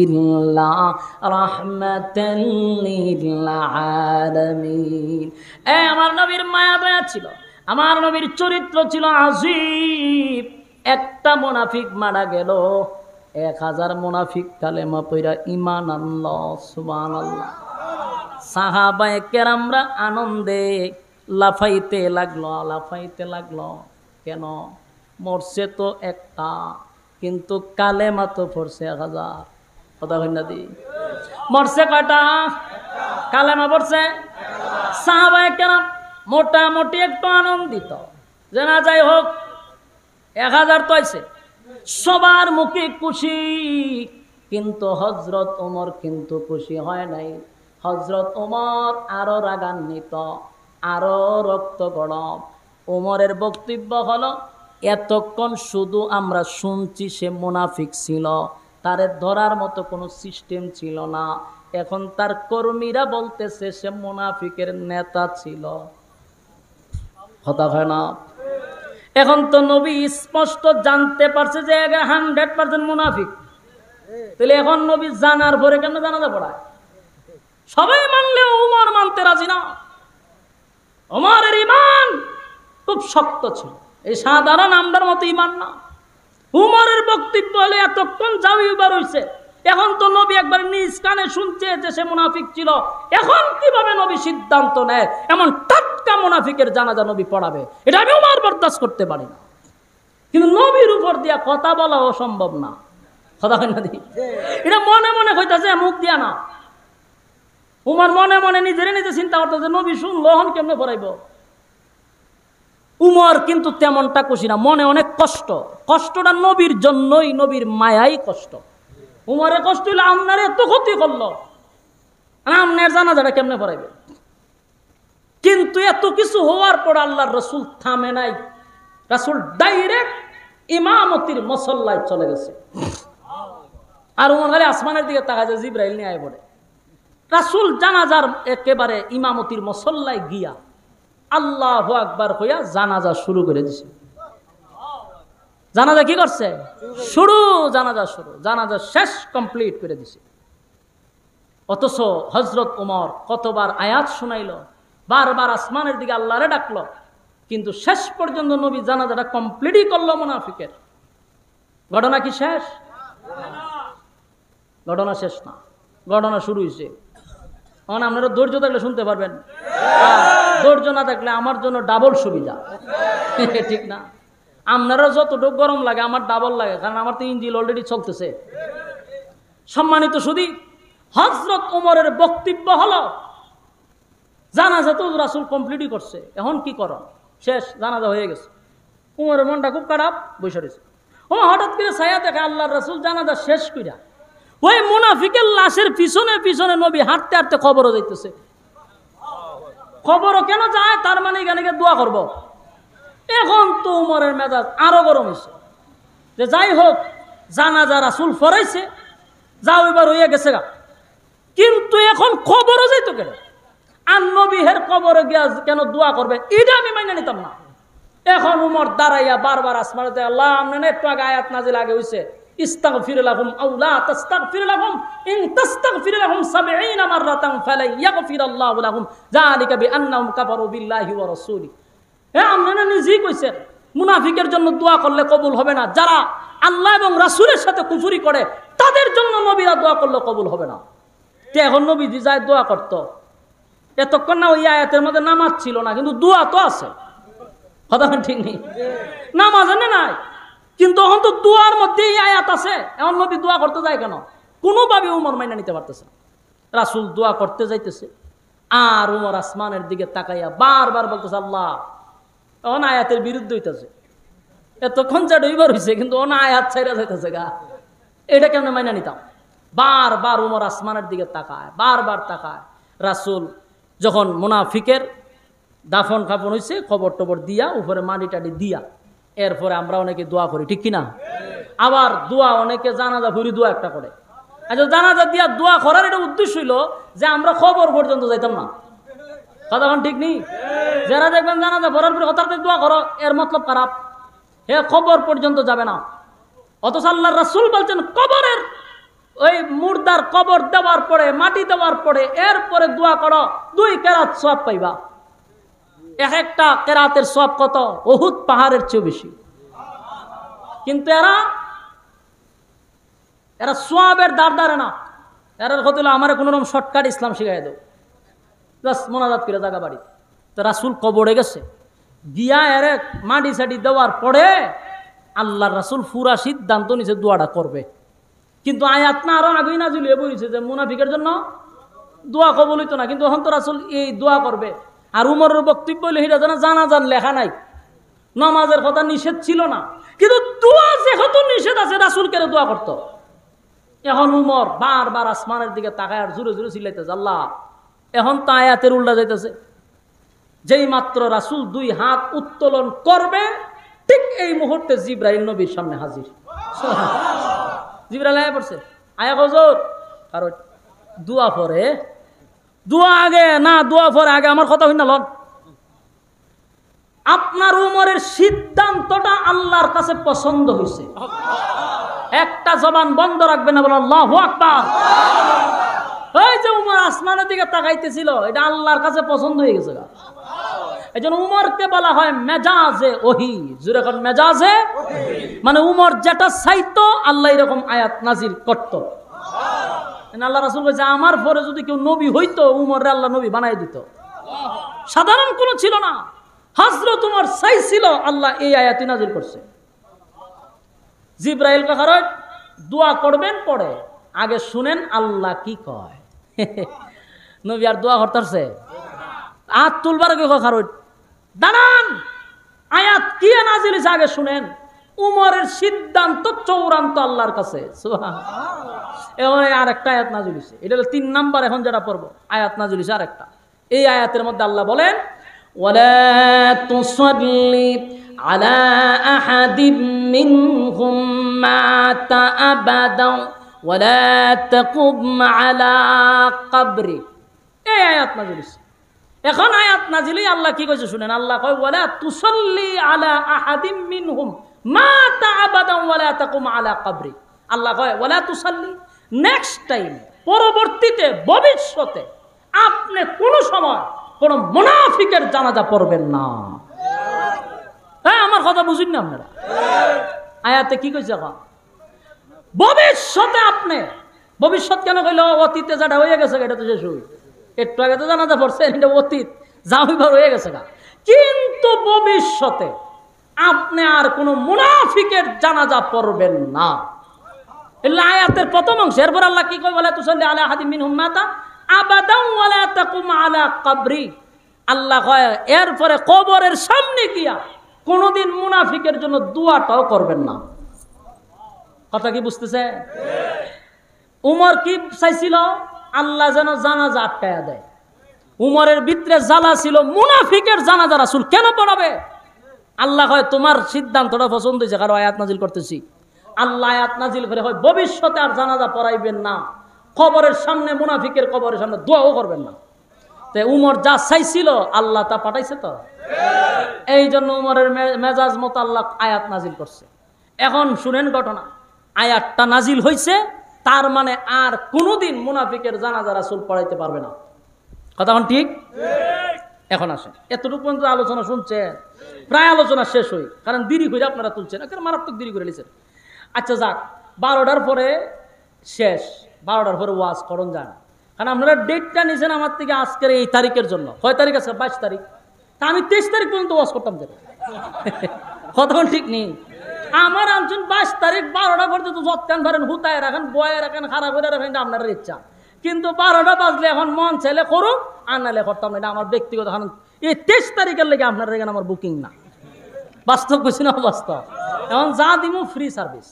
ইল্লা রাহমাতাল লিল আলামিন। আমার নবীর মায়া দয়া ছিল, আমার নবীর চরিত্র ছিল আযীব। একটা মুনাফিক মারা গেল, 1000 মুনাফিক কালেমা পড়া ঈমান আনলো। সুবহানাল্লাহ। সাহাবায়ে কেরামরা আনন্দে লাফাইতে লাগলো। কেন? মরছে তো একটা, কিন্তু কালেমা তো পড়ছে 1000। কথা কই না দি? মরছে কয়টা? কালেমা পড়ছে। সাহাবায়ে কেরাম মোটামুটি একটু আনন্দিত, যে না যাই হোক 1000 তো আইছে, সবার মুখে খুশি। কিন্তু হযরত ওমর কিন্তু খুশি হয় নাই। হযরত ওমর আরো রাগান্বিত, আরো রক্ত গরম। ওমরের বক্তব্য হলো, এতক্ষণ শুধু আমরা শুনছি সে মুনাফিক ছিল, তারে ধরার মতো কোনো সিস্টেম ছিল না, এখন তার কর্মীরা বলতেছে সে মুনাফিকের নেতা ছিল। কথা হয় না? এখন তো নবী স্পষ্ট জানতে পারছে যে 100% মুনাফিক, তাহলে এখন নবী জানার পরে কেন জানাজা পড়ায়? সবাই মানলেও ওমর মানতে রাজি না। ওমরের ঈমান খুব শক্ত ছিল, এই সাধারণ আমরার মতো ঈমান না। ওমরের বক্তব্য হলে এতক্ষণ জাউইবার হইছে, এখন তো নবী একবার নিজ কানে শুনছে যে সে মুনাফিক ছিল, এখন কিভাবে নবী সিদ্ধান্ত নেয় এমন টাটকা মুনাফিকের জানাজা নবী পড়াবে? এটা আমি ওমর বরদাস্ত করতে পারি না। কিন্তু নবীর উপর দিয়া কথা বলা অসম্ভব না। কথা হয় না? এটা মনে মনে কইতাছে, মুখ দিয়া না। উমর মনে মনে নিজে চিন্তা করতেছে, নবী শুনলো হন কেমনে পড়াইব। উমর কিন্তু তেমনটা খুশি না, মনে অনেক কষ্ট। কষ্টটা নবীর জন্যই, নবীর মায়াই কষ্ট। উমরের কষ্ট হইলে আপনার এত ক্ষতি করলো, আপনার জানাজাটা কেমনে পড়াইবে? কিন্তু এত কিছু হওয়ার পর আল্লাহর রাসূল থামে নাই। রাসূল ডাইরেক্ট ইমামতির মুসল্লায় চলে গেছে। আর উমর খালি আসমানের দিকে তাকায়, জিবরাইল নিয়ে আয় পড়ে। রাসূল জানাজার একেবারে ইমামতির মুসল্লায় গিয়া আল্লাহু আকবার হইয়া জানাজা শুরু করে দিছে। জানাজা কি করছে? জানাজা শুরু, জানাজা শেষ, কমপ্লিট করে দিছে। অথচ হযরত ওমর কতবার আয়াত শুনাইল, বারবার আসমানের দিকে আল্লাহরে ডাকলো, কিন্তু শেষ পর্যন্ত নবী জানাজাটা কমপ্লিটই করলো মুনাফিকের। ঘটনা কি শেষ? ঘটনা শেষ না, ঘটনা শুরু হয়েছে। কারণ আপনারা ধৈর্য থাকলে শুনতে পারবেন, ধৈর্য না থাকলে আমার জন্য ডাবল সুবিধা। ঠিক না? আপনারা যতটুকু গরম লাগে আমার ডাবল লাগে, কারণ আমার তো ইঞ্জিন অলরেডি চলতেছে। সম্মানিত সুধী, হযরত ওমরের বক্তব্য হলো, জানাজা তো রাসূল কমপ্লিটই করছে, এখন কি করো, শেষ, জানাজা হয়ে গেছে। উমরের মনটা খুব খারাপ, বসে রয়েছে। ও হঠাৎ করে ছায়া দেখে আল্লাহর রাসূল জানাজা শেষ কইরা ওই মুনাফিকের লাশের পিছনে পিছনে নবী হাঁটতে হাঁটতে কবরও যাইতেছে। কবরও কেন যায়, তার মানে এখানে দোয়া করব। এখন তো উমরের মেজাজ আরো গরম হয়েছে, যে যাই হোক জানাজা রাসূল ফরাইছে, যাও এবার হইয়া গেছে গা, কিন্তু এখন কবরও যাইতো কেন, আর নবী হের কবরে গিয়া কেন দোয়া করবে, এটা আমি মাইনে নিতাম না। এখন উমর দাঁড়াইয়া বারবার আসমানে, আল্লাহ আমনে একটু আগে আয়াত নাজিল আগে হইছে, ইস্তাগফির লাহুম আও লা তাস্তাগফির লাহুম ইন তাস্তাগফির লাহুম ৭০ মাররাতান ফালা ইয়াগফিরাল্লাহু লাহুম যালিকা বিআন্নাহুম কাফারু বিল্লাহি ওয়া রাসূলি। আমনে নিজেই কইছেন মুনাফিকের জন্য দোয়া করলে কবুল হবে না, যারা আল্লাহ এবং রাসূলের সাথে কুফরি করে তাদের জন্য নবীরা দোয়া করলে কবুল হবে না। তে এখন নবী যায় দোয়া করত, এতক্ষণ না ওই আয়াতের মধ্যে নামাজ ছিল না, কিন্তু দোয়া তো আছে, কথা ঠিক নেই, নামাজ এনে নাই, কিন্তু এখন তো দোয়ার মধ্যে এই আয়াত আছে, এখন নবী দোয়া করতে যায় কেন, কোনোভাবে উমর মাইনা নিতে পারতেছে না। রাসূল দোয়া করতে যাইতেছে, আর উমর আসমানের দিকে তাকাইয়া বারবার বলতেছে আল্লাহ, এখন আয়াতের বিরুদ্ধে হইতেছে, এতক্ষণ যা ডইবার হয়েছে, কিন্তু অন আয়াত ছাইরা যাইতেছে গা, এটা কেমনে মাইনা নিতাম। বারবার উমর আসমানের দিকে তাকায়, বারবার তাকায়। রাসূল যখন মুনাফিকের দাফন কাফন হয়েছে, খবর টবর দিয়া উপরে মাটি টাটি দিয়া, এরপরে আমরা অনেকে দোয়া করি, ঠিক কিনা? আবার দোয়া অনেকে জানাজা ভুরি দোয়া একটা করে। আচ্ছা, জানাজা দিয়া দোয়া করার এটা উদ্দেশ্য হইল যে আমরা খবর পর্যন্ত যাইতাম না, কতক্ষণ ঠিক নেই। যারা দেখবেন জানাজা পড়ার পরে হঠাৎ দোয়া করো, এর মতলব খারাপ, হে খবর পর্যন্ত যাবে না। অথচ আল্লাহর রাসূল বলছেন কবরের ওই মুর্দার কবর দেওয়ার পরে, মাটি দেওয়ার পরে এরপরে দোয়া করো, 2 কেরাত সওয়াব পাইবা। এক একটা কেরাতের সওয়াব কত? উহুদ পাহাড়ের চেয়ে বেশি। কিন্তু এরা সওয়াবের দাঁড় না, এরা কত হলো আমার কোনো রকম শর্টকাট ইসলাম শিখাই দাও, জাস্ট মোনাজাত করে জায়গা বাড়ি। তো রাসূল কবরে গেছে, গিয়া এর মাটি সাটি দেওয়ার পরে আল্লাহর রাসূল পুরা সিদ্ধান্ত নিছে দোয়াটা করবে। কিন্তু আয়াত না আরো আগেই নাজিল হয়ে পড়েছে যে মুনাফিকের জন্য দোয়া কবুল হইতো না, কিন্তু এখন তো রাসূল এই দোয়া করবে। আর উমরের বক্তব্য হইলে সেটা জানাজার লেখা নাই, নামাজের কথা নিষেধ ছিল না, কিন্তু দোয়া যেহেতু নিষেধ আছে রাসূল কেন দোয়া করতো। এখন উমর বারবার আসমানের দিকে তাকায় আর জোরে জোরে চিল্লাইতেছে আল্লাহ। এখন তো আয়াতের উল্টা যাইতেছে, যেই মাত্র রাসূল 2 হাত উত্তোলন করবে, ঠিক এই মুহূর্তে জিবরাইল নবীর সামনে হাজির। জিবরাইল আয়া পড়ছে, আয়া হুজুর, আর দোয়া পরে, দোয়া আগে না, দোয়া পরে আগে আমার কথা হই না লন। আপনার উমরের সিদ্ধান্তটা আল্লাহর কাছে পছন্দ হয়েছে, একটা জবান বন্ধ রাখবে না, বলো আল্লাহু আকবার। ওই যে উমর আসমানের দিকে তাকাইতেছিল, এটা আল্লাহর কাছে পছন্দ হয়ে গেছে। এই জন্য উমরকে বলা হয় মেজাজে ওহী। জোরে কোন মেজাজে, মানে উমর যেটা চাইতো আল্লাহ এরকম আয়াত নাজিল করত। আল্লাহ রাসূল বলেছে আমার পরে যদি কেউ নবী হইতো, উমরে আল্লাহ নবী বানাই দিত, সাধারণ কোনো ছিল না। হযরত উমর চাইছিল, আল্লাহ এই আয়াত নাজিল করছে। জিবরাইল কাকার দোয়া করবেন পরে, আগে শুনেন আল্লাহ কি কয়। নবী আর দোয়া করতেছে, হাত তুলবার আগে কাকার দাঁড়ান, আয়াত কি নাজিল হয়েছে আগে শুনেন। উমরের সিদ্ধান্ত চূড়ান্ত আল্লাহর কাছে, সুবহানাল্লাহ। এখন আর একটা আয়াত নাজিল হয়েছে, এটা হলো 3 নাম্বার। এখন যেটা পড়বো আয়াত নাজিল হয়েছে আরেকটা। এই আয়াতের মধ্যে আল্লাহ বলেন ওয়ালা তুসাল্লি আলা আহাদিম মিনহুম মাতা আবাদা ওয়ালা তাকুম আলা কবরি। এই আয়াত নাজিল হয়েছে। এখন আয়াত নাজিলে আল্লাহ কি কইছে শুনেন। আল্লাহ কয় ওয়ালা তুসাল্লি আলা আহাদিম মিনহুম মাতা আবাদা ওয়ালা তাকুম আলা কবরি। আল্লাহ কয় ওয়ালা তুসাল্লি, নেক্সট টাইম, পরবর্তীতে, ভবিষ্যতে আপনি কোন সময় কোন মুনাফিকের জানাজা পড়বেন না। হ্যাঁ, আমার কথা বুঝুন না আপনারা। আয়াতে কি কইছে? ভবিষ্যতে আপনি, ভবিষ্যৎ কেন কইল? অতীতে যেটা হয়ে গেছে এটা তো শেষ হই, একটু আগে তো জানাজা পড়ছে, এটা অতীত, যা হইবার হয়ে গেছে। কিন্তু ভবিষ্যতে আপনি আর কোন মুনাফিকের জানাজা পড়বেন না। এগুলো আয়াতের প্রথম অংশ। এরপর আল্লাহ কি কয়, বলে তুসাল্লি আলা আহাদিম মিনহুম মাতা আবাদান ওয়ালা তাকুম আলা কবরি। আল্লাহ কয় এরপরে কবরের সামনে গিয়া কোনদিন মুনাফিকের জন্য দোয়াটাও করবেন না। কথা কি বুঝতেছে? উমর কি চাইছিল? আল্লাহ যেন জানাজা আটকায়া দেয়। উমরের ভিতরে জ্বালা ছিল মুনাফিকের জানাজা রাসূল কেন পড়াবে। আল্লাহ কয় তোমার সিদ্ধান্তটা পছন্দ হয়েছে, কারণ আয়াত নাজিল করতেছি। আল্লাহ আয়াত নাজিল করে হয় ভবিষ্যতে আর জানাজা পড়াইবেন না, কবরের সামনে মুনাফিকের কবরের সামনে দোয়াও করবেন না। তো উমর যা চাইছিল আল্লাহ তা পাঠাইছে তো। এই জন্য উমরের মেজাজ মতো আল্লাহ আয়াত নাজিল করছে। এখন শুনেন ঘটনা, আয়াতটা নাজিল হয়েছে, তার মানে আর কোনোদিন মুনাফিকের জানাজা রাসূল পড়াইতে পারবে না। কথা ঠিক? এখন আসেন, এতটুকু পর্যন্ত আলোচনা শুনছেন, প্রায় আলোচনা শেষ হই, কারণ দেরি করে আপনারা তুলছেন, মারাত্মক দেরি করে নিয়েছেন। আচ্ছা যাক, 12টার পরে শেষ, 12টার পরে ওয়াজ করণ যান, কারণ আপনারা ডেটটা নিয়েছেন আমার থেকে আজকের এই তারিখের জন্য। কয় তারিখ আছে? 22 তারিখ। তা আমি 23 তারিখ পর্যন্ত ওয়াজ করতাম যে। কতক্ষণ ঠিক নেই আমার আনছেন 22 তারিখ 12টা পর্যন্ত যৎকান ধরেন, হুতায় রাখেন, বয়ে রাখেন, খারাপ করে রাখেন, এটা আপনার ইচ্ছা। কিন্তু 12টা বাজলে এখন মন চাইলে করুক, আর নাইলে করতাম না। এটা আমার ব্যক্তিগত। এই 23 তারিখের লেগে আপনার এখানে আমার বুকিং না। বাস্তব কিছু না, বাস্তব। এখন যা দিব ফ্রি সার্ভিস।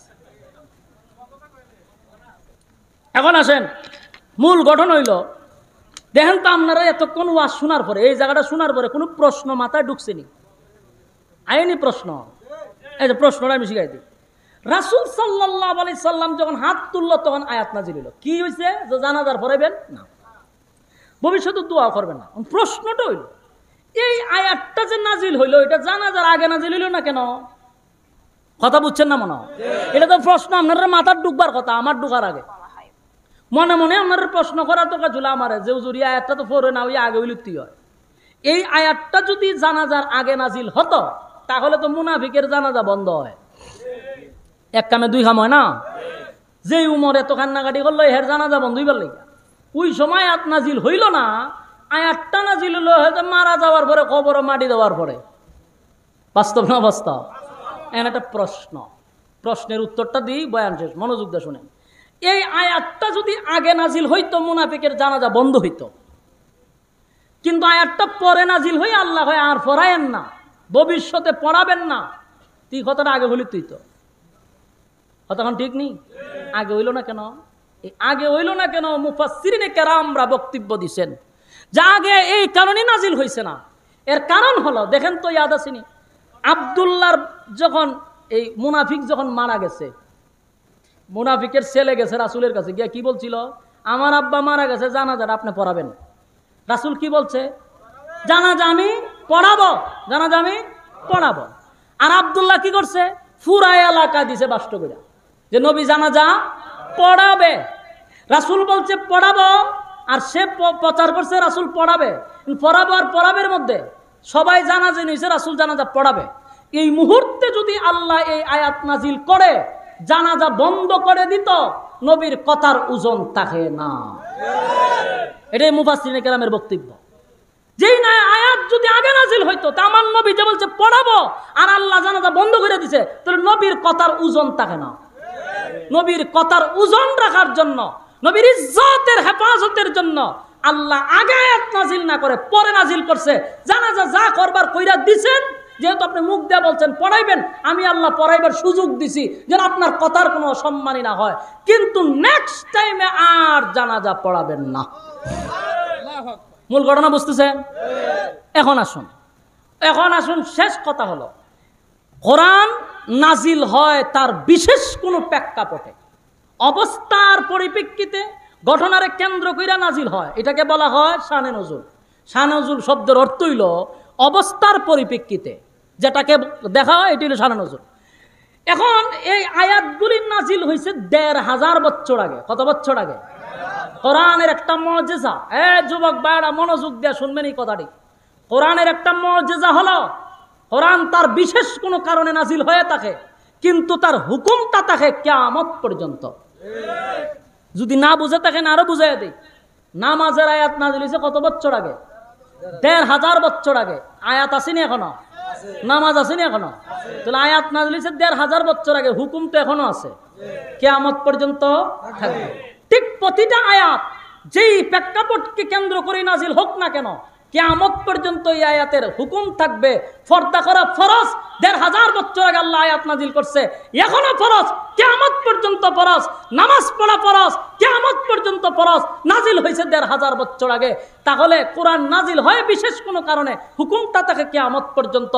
এখন আসেন, মূল গঠন হইল, দেখেন তো আপনারা এতক্ষণ ওয়াজ শোনার পরে, এই জায়গাটা শোনার পরে কোনো প্রশ্ন মাথায় ঢুকছেনি? আইনি প্রশ্ন। এই যে প্রশ্নটা আমি শিখাই দিই। রাসূল সাল্লাল্লাহু আলাইহি সাল্লাম যখন হাত তুললো তখন আয়াত নাজিল হলো। কি হয়েছে? যে জানাজার পড়াইবেন না, ভবিষ্যতে দোয়া করবেন না। প্রশ্নটা হইল, এই আয়াতটা যে নাজিল হইলো এটা জানাজার আগে নাজিল হইল না কেন? কথা বুঝছেন না মনে হয়? এটা তো প্রশ্ন আপনার মাথার ঢুকবার কথা, আমার ঢুকার আগে। মনে মনে আপনার প্রশ্ন করার দরকার ছিল আমার, যে হুজুর এই আয়াতটা তো পড়ে না, ওই আগে হইলতি হয়। এই আয়াতটা যদি জানাজার আগে নাজিল হতো তাহলে তো মুনাফিকের জানাজা বন্ধ হয়। এক কামে দুই কাম হয় না? যে উমর এত কান্নাকাটি করলো, এর জানাজা বন্ধ হইবার লাগে। ওই সময় আয়াত নাজিল হইল না, আয়াতটা নাজিল হইল হয়তো মারা যাওয়ার পরে, কবর মাটি দেওয়ার পরে। বাস্তব না বাস্তব? এখানে একটা প্রশ্ন, প্রশ্নের উত্তরটা দিই, বয়ান শেষ, মনোযোগ দিয়ে শুনেন। এই আয়াতটা যদি আগে নাজিল হইতো মুনাফিকের জানাজা বন্ধ হইতো, কিন্তু আয়াতটা পরে নাজিল হই আল্লাহ হয় আর পড়ায়েন না, ভবিষ্যতে পড়াবেন না। তুই কথাটা আগে হইলি তুই তো কতক্ষণ ঠিক নেই? আগে হইল না কেন? এই আগে হইল না কেন মুফাসসিরিনে কেরামরা বক্তব্য দিচ্ছেন যে আগে এই কারণে নাজিল হয়েছে না। এর কারণ হলো, দেখেন তো ইয়াদ আসেনি, আব্দুল্লাহর যখন এই মুনাফিক যখন মারা গেছে, মুনাফিকের ছেলে গেছে রাসূলের কাছে গিয়া কি বলছিল? আমার আব্বা মারা গেছে, জানাজা আপনি পড়াবেন। রাসূল কি বলছে? জানাজা আমি পড়াবো, জানাজা আমি পড়াবো। আর আব্দুল্লাহ কি করছে? পুরা এলাকা দিছে বাষ্ট করে যে নবী জানাজা পড়াবে। রাসূল বলছে পড়াবো, আর সে প্রচার করছে রাসূল পড়াবে। পড়াবো আর পড়াবের মধ্যে সবাই জানাজা নিয়েছে, রাসূল জানাজা পড়াবে। এই মুহূর্তে যদি আল্লাহ এই আয়াত নাজিল করে জানাজা বন্ধ করে দিত, নবীর কথার ওজন থাকে না। এটাই মুফাসসিরিনে কেরামের বক্তব্য। যেই না আয়াত যদি আগে নাজিল হইতো, তা আমার নবী যে বলছে পড়াবো আর আল্লাহ জানাজা বন্ধ করে দিছে, তাহলে নবীর কথার ওজন থাকে না। নবীর কথার ওজন রাখার জন্য, নবীর ইজ্জতের হেফাজতের জন্য আল্লাহ আগে আয়াত নাজিল না করে পরে নাজিল করছে। জানাজা যা করবার কইরা দিছেন, যেহেতু আপনি মুখ দিয়ে বলছেন পড়াইবেন, আমি আল্লাহ পড়াইবার সুযোগ দিছি যেন আপনার কথার কোনো অসম্মানী না হয়, কিন্তু নেক্সট টাইমে আর জানাজা পড়াবেন না। মূল ঘটনা বুঝতেছেন? এখন আসুন শেষ কথা হলো, কোরআন নাজিল হয় তার বিশেষ কোনো প্রেক্ষাপটে, অবস্থার পরিপ্রেক্ষিতে, ঘটনারে কেন্দ্র কইরা নাজিল হয়। এটাকে বলা হয় শানে নজুল। শানে নজুল শব্দের অর্থ হইল অবস্থার পরিপ্রেক্ষিতে যেটাকে দেখা হয়, এটি হলো শানে নজুল। এখন এই আয়াতগুলি নাজিল হয়েছে ১৫০০ বছর আগে। কত বছর আগে? কোরআনের একটা মুজিজা, যুবক ভাইরা মনোযোগ দিয়ে শুনবেন এই কথাটি। কোরআনের একটা মুজিজা হলো, কোরআন তার বিশেষ কোনো কারণে নাজিল হয়ে থাকে, কিন্তু তার হুকুমটা থাকে কিয়ামত পর্যন্ত। যদি না বুঝে থাকেন আরো বুঝাইয়া দিই, নামাজের আয়াত নাজিল হয়েছে কত বছর আগে? ১৫০০ বছর আগে। আয়াত আসেনি এখনো? নামাজ আছে না এখনো? তাহলে আয়াত নাযিল হয়েছে ১৫০০ বছর আগে, হুকুম তো এখনো আছে, কিয়ামত পর্যন্ত থাকবে। ঠিক প্রতিটা আয়াত যেই প্রেক্ষাপটকে কেন্দ্র করে নাজিল হোক না কেন, কিয়ামত পর্যন্ত এই আয়াতের হুকুম থাকবে। পর্দা করা ফরজ, ১৫০০ বছর আগে আল্লাহ আয়াত নাজিল করছে, এখনো ফরজ, কিয়ামত পর্যন্ত ফরজ। নামাজ পড়া ফরজ, কিয়ামত পর্যন্ত ফরজ, নাজিল হয়েছে ১৫০০ বছর আগে। তাহলে কোরআন নাজিল হয় বিশেষ কোনো কারণে, হুকুমটা থাকে কিয়ামত পর্যন্ত।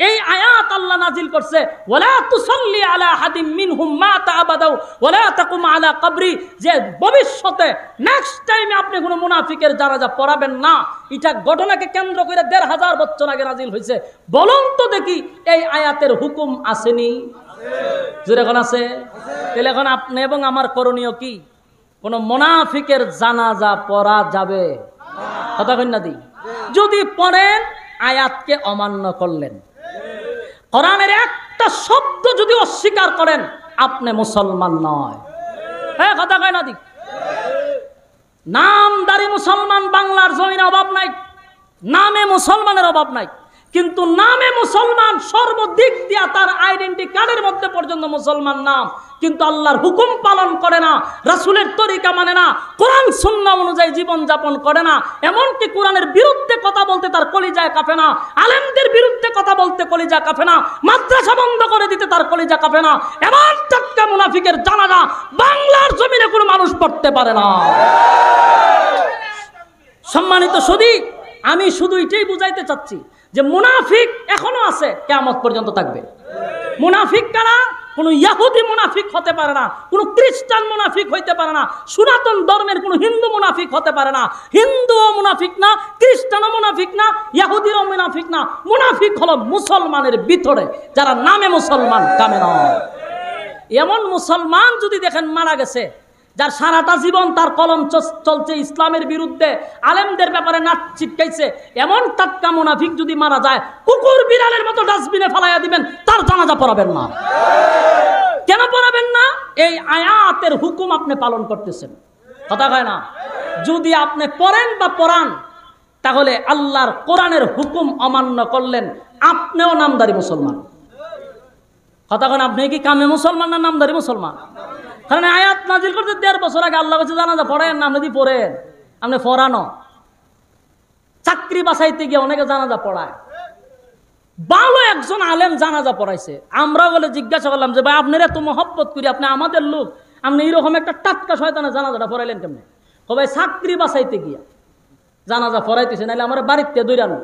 এই আয়াত আল্লাহ নাজিল করছে, ওয়ালা তুসাল্লি আলা আহাদিম মিনহুম মাতা আবাদাও ওয়ালা তাকুম আলা কবরি, যে ভবিষ্যতে নেক্সট টাইমে আপনি কোনো মুনাফিকের জানাজা পড়াবেন না। এটা ঘটনাকে কেন্দ্র করে ১৫০০ বছর আগে নাজিল হয়েছে। বলুন তো দেখি এই আয়াতের হুকুম আসেনি? জোরে এখন আছে? তাহলে এখন আপনি এবং আমার করণীয় কি? কোন মুনাফিকের জানাজা পড়া যাবে? কথা কই না দি? যদি পড়েন আয়াতকে অমান্য করলেন, কোরআনের একটা শব্দ যদি অস্বীকার করেন, আপনি মুসলমান নয়। হ্যাঁ, কথা কই না দি? নামদারি মুসলমান বাংলার জমিনে অভাব নাই, নামে মুসলমানের অভাব নাই, কিন্তু নামে মুসলমান সর্বদিক দিয়া তার আইডেন্টি কার্ডের মধ্যে পর্যন্ত মুসলমান নাম, কিন্তু আল্লাহর হুকুম পালন করে না, রাসূলের তরিকা মানে না, কোরআন সুন্নাহ অনুযায়ী জীবন যাপন করে না। এমনকি কোরআনের বিরুদ্ধে কথা বলতে তার কলিজায় কাঁপে না, আলেমদের বিরুদ্ধে কথা বলতে কলিজা কাঁপে না, মাদ্রাসা বন্ধ করে দিতে তার কলিজা কাঁপে না। এমন টাটকা মুনাফিকের জানাজা বাংলার জমিনে কোনো মানুষ পড়তে পারে না। সম্মানিত সুধী, আমি শুধু এটাই বুঝাইতে চাচ্ছি যে মুনাফিক এখনো আছে, কিয়ামত পর্যন্ত থাকবে। মুনাফিক কারা? কোনো ইহুদি মুনাফিক হতে পারে না, কোনো খ্রিস্টান মুনাফিক হইতে পারে না, সনাতন ধর্মের কোনো হিন্দু মুনাফিক হতে পারে না। হিন্দুও মুনাফিক না, খ্রিস্টানও মুনাফিক না, ইহুদিরও মুনাফিক না। মুনাফিক হলো মুসলমানের ভিতরে, যারা নামে মুসলমান কামে নয়। এমন মুসলমান যদি দেখেন মারা গেছে, যার সারাটা জীবন তার কলম চলছে ইসলামের বিরুদ্ধে, আলেমদের ব্যাপারে নাচ চিটকাইছে, এমন টাটকা মুনাফিক যদি মারা যায়, কুকুর বিড়ালের মতো ডাস্টবিনে ফেলাইয়া দিবেন, তার জানাজা পড়াবেন না। কেন পড়াবেন না? এই আয়াতের হুকুম আপনি পালন করতেছেন। কথা কয় না? যদি আপনি পড়েন বা পড়ান, তাহলে আল্লাহর কোরআনের হুকুম অমান্য করলেন, আপনিও নামদারি মুসলমান। কথা কয় না? আপনি কি কামে মুসলমান না নামদারি মুসলমান? কারণ আয়াত নাজিল করতে ১.৫ বছর আগে আল্লাহ কাছে জানাজা পড়েন না, আপনি পড়েন, আপনি পড়ানো। চাকরি বাছাইতে গিয়ে অনেকে জানাজা পড়ায়, ভালো একজন আলেম জানাজা পড়াইছে, আমরা বলে জিজ্ঞাসা করলাম যে ভাই আপনার এত মহব্বত করি, আপনি আমাদের লোক, আপনি এইরকম একটা টাটকা শয়তানের জানাজাটা পড়াইলেন কেমনে? ভাই চাকরি বাছাইতে গিয়া জানাজা পড়াইতেছে, নাহলে আমার বাড়িতে দৌড়ানো।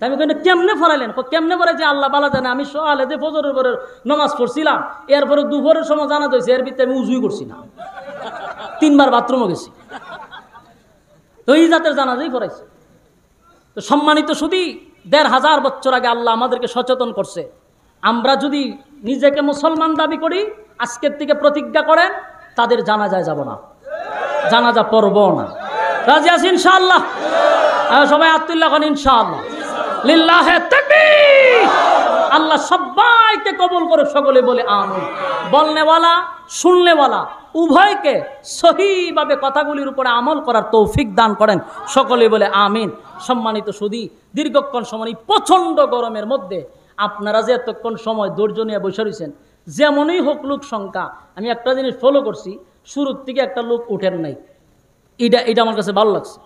আমি কিন্তু কেমনে পড়াইলেন? কেমনে পড়াই? যে আল্লাহ বালা জানে, আমি সকালে যে ফজরের পরে নামাজ পড়ছিলাম, এরপরে দুপুরের সময় জানাজা হয়েছে, এর ভিতরে আমি উজুই করছি না, ৩ বার বাথরুমও গেছি। তো এই জাতের জানাজাই পড়াইছে। তো সম্মানিত সুধী, ১৫০০ বছর আগে আল্লাহ আমাদেরকে সচেতন করছে। আমরা যদি নিজেকে মুসলমান দাবি করি, আজকের থেকে প্রতিজ্ঞা করেন তাদের জানাজায় যাব না, জানাজা পড়ব না। রাজি আছি ইনশাআল্লাহ? সবাই আত্মুল্লাহ করেন ইনশাআল্লাহ। লিল্লাহে তাকবীর। আল্লাহ সবাইকে কবুল করে, সকলে বলে আমিন। বলনেওয়ালা শুননেওয়ালা উভয়কে সহিভাবে কথাগুলির উপরে আমল করার তৌফিক দান করেন, সকলে বলে আমিন। সম্মানিত সুধী, দীর্ঘক্ষণ সময় প্রচণ্ড গরমের মধ্যে আপনারা যে এতক্ষণ সময় ধৈর্য নিয়ে বসে রয়েছেন, যেমনই হোক লোক সংখ্যা, আমি একটা জিনিস ফলো করছি, শুরুর থেকে একটা লোক উঠেন নাই, এটা আমার কাছে ভালো লাগছে।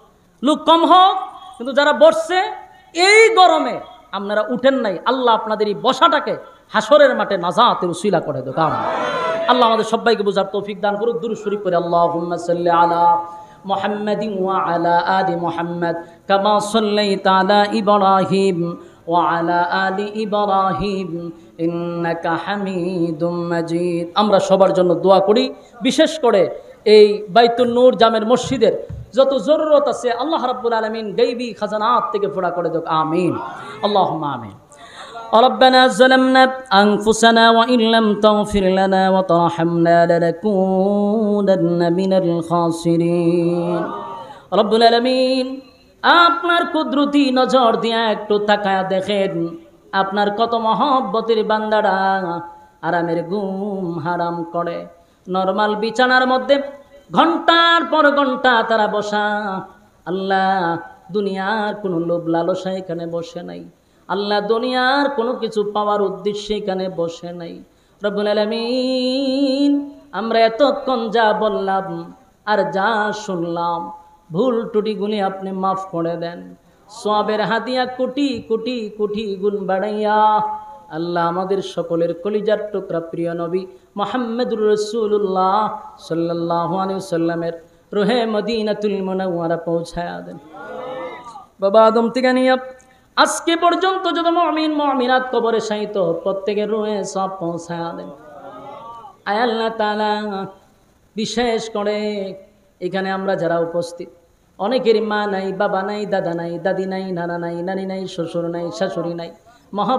লোক কম হোক, কিন্তু যারা বসছে এই গরমে আপনারা উঠেন নাই, আল্লাহ আপনাদের এই বসাটাকে হাসরের মাঠে নাজাতের উসিলা করে দেব। আল্লাহ আমাদের সবাইকে বোঝার তৌফিক দান করুক। দুরূদ শরীফ করে আল্লাহুম্মা সাল্লি আলা মুহাম্মাদিন ওয়া আলা আলি মুহাম্মাদ কামা সাল্লাইতা আলা ইব্রাহিম ওয়া আলা আলি ইব্রাহিম ইন্নাকা হামিদুম মাজিদ। আমরা সবার জন্য দোয়া করি, বিশেষ করে এই বাইতুন নূর জামের মসজিদের যত জরুরত আছে আল্লাহ রাব্বুল আলামিন গায়বী খাজানাত থেকে পুরা করে দেব। আমিন, আল্লাহুম্মা আমিন। ربنا ظلمنا أنفسنا وإن لم تغفر لنا وترحمنا لنكونن من الخاسرين। رب العالمين, আপনার কুদরতি নজর দিয়া একটু তাকায়া দেখেন, আপনার কত মহব্বতের বান্দারা আরামের ঘুম হারাম করে, নরমাল বিছানার মধ্যে ঘন্টার পর ঘন্টা তারা বসা। আল্লাহ, দুনিয়ার কোনো লোভ লালসা এখানে বসে নাই। আল্লাহ দুনিয়ার কোনো কিছু পাওয়ার উদ্দেশ্যে এখানে বসে নাই। রব্বুল আলামিন, আমরা এতক্ষণ যা বললাম আর যা শুনলাম, ভুল ত্রুটিগুলি আপনি মাফ করে দেন। সওয়াবের হাদিয়া কোটি কোটি কোটি গুণ বাড়াইয়া আল্লাহ আমাদের সকলের কলিজার টুকরা প্রিয় নবী মুহাম্মদুর রাসূলুল্লাহ সাল্লাল্লাহু আলাইহি ওয়াসাল্লামের রুহে মদিনাতুল মুনাওয়ারা পৌঁছায়া দেন। বাবা আদম থেকে নিয়ে আজকে পর্যন্ত যত মুমিন মুমিনাত কবরে শায়িত, প্রত্যেকের রুহে সব পৌঁছায়া দেন। আয় আল্লাহ তাআলা, বিশেষ করে এখানে আমরা যারা উপস্থিত, অনেকের মা নাই, বাবা নাই, দাদা নাই, দাদি নাই, নানা নাই, নানি নাই, শ্বশুর নাই, শাশুড়ি নাই, মহা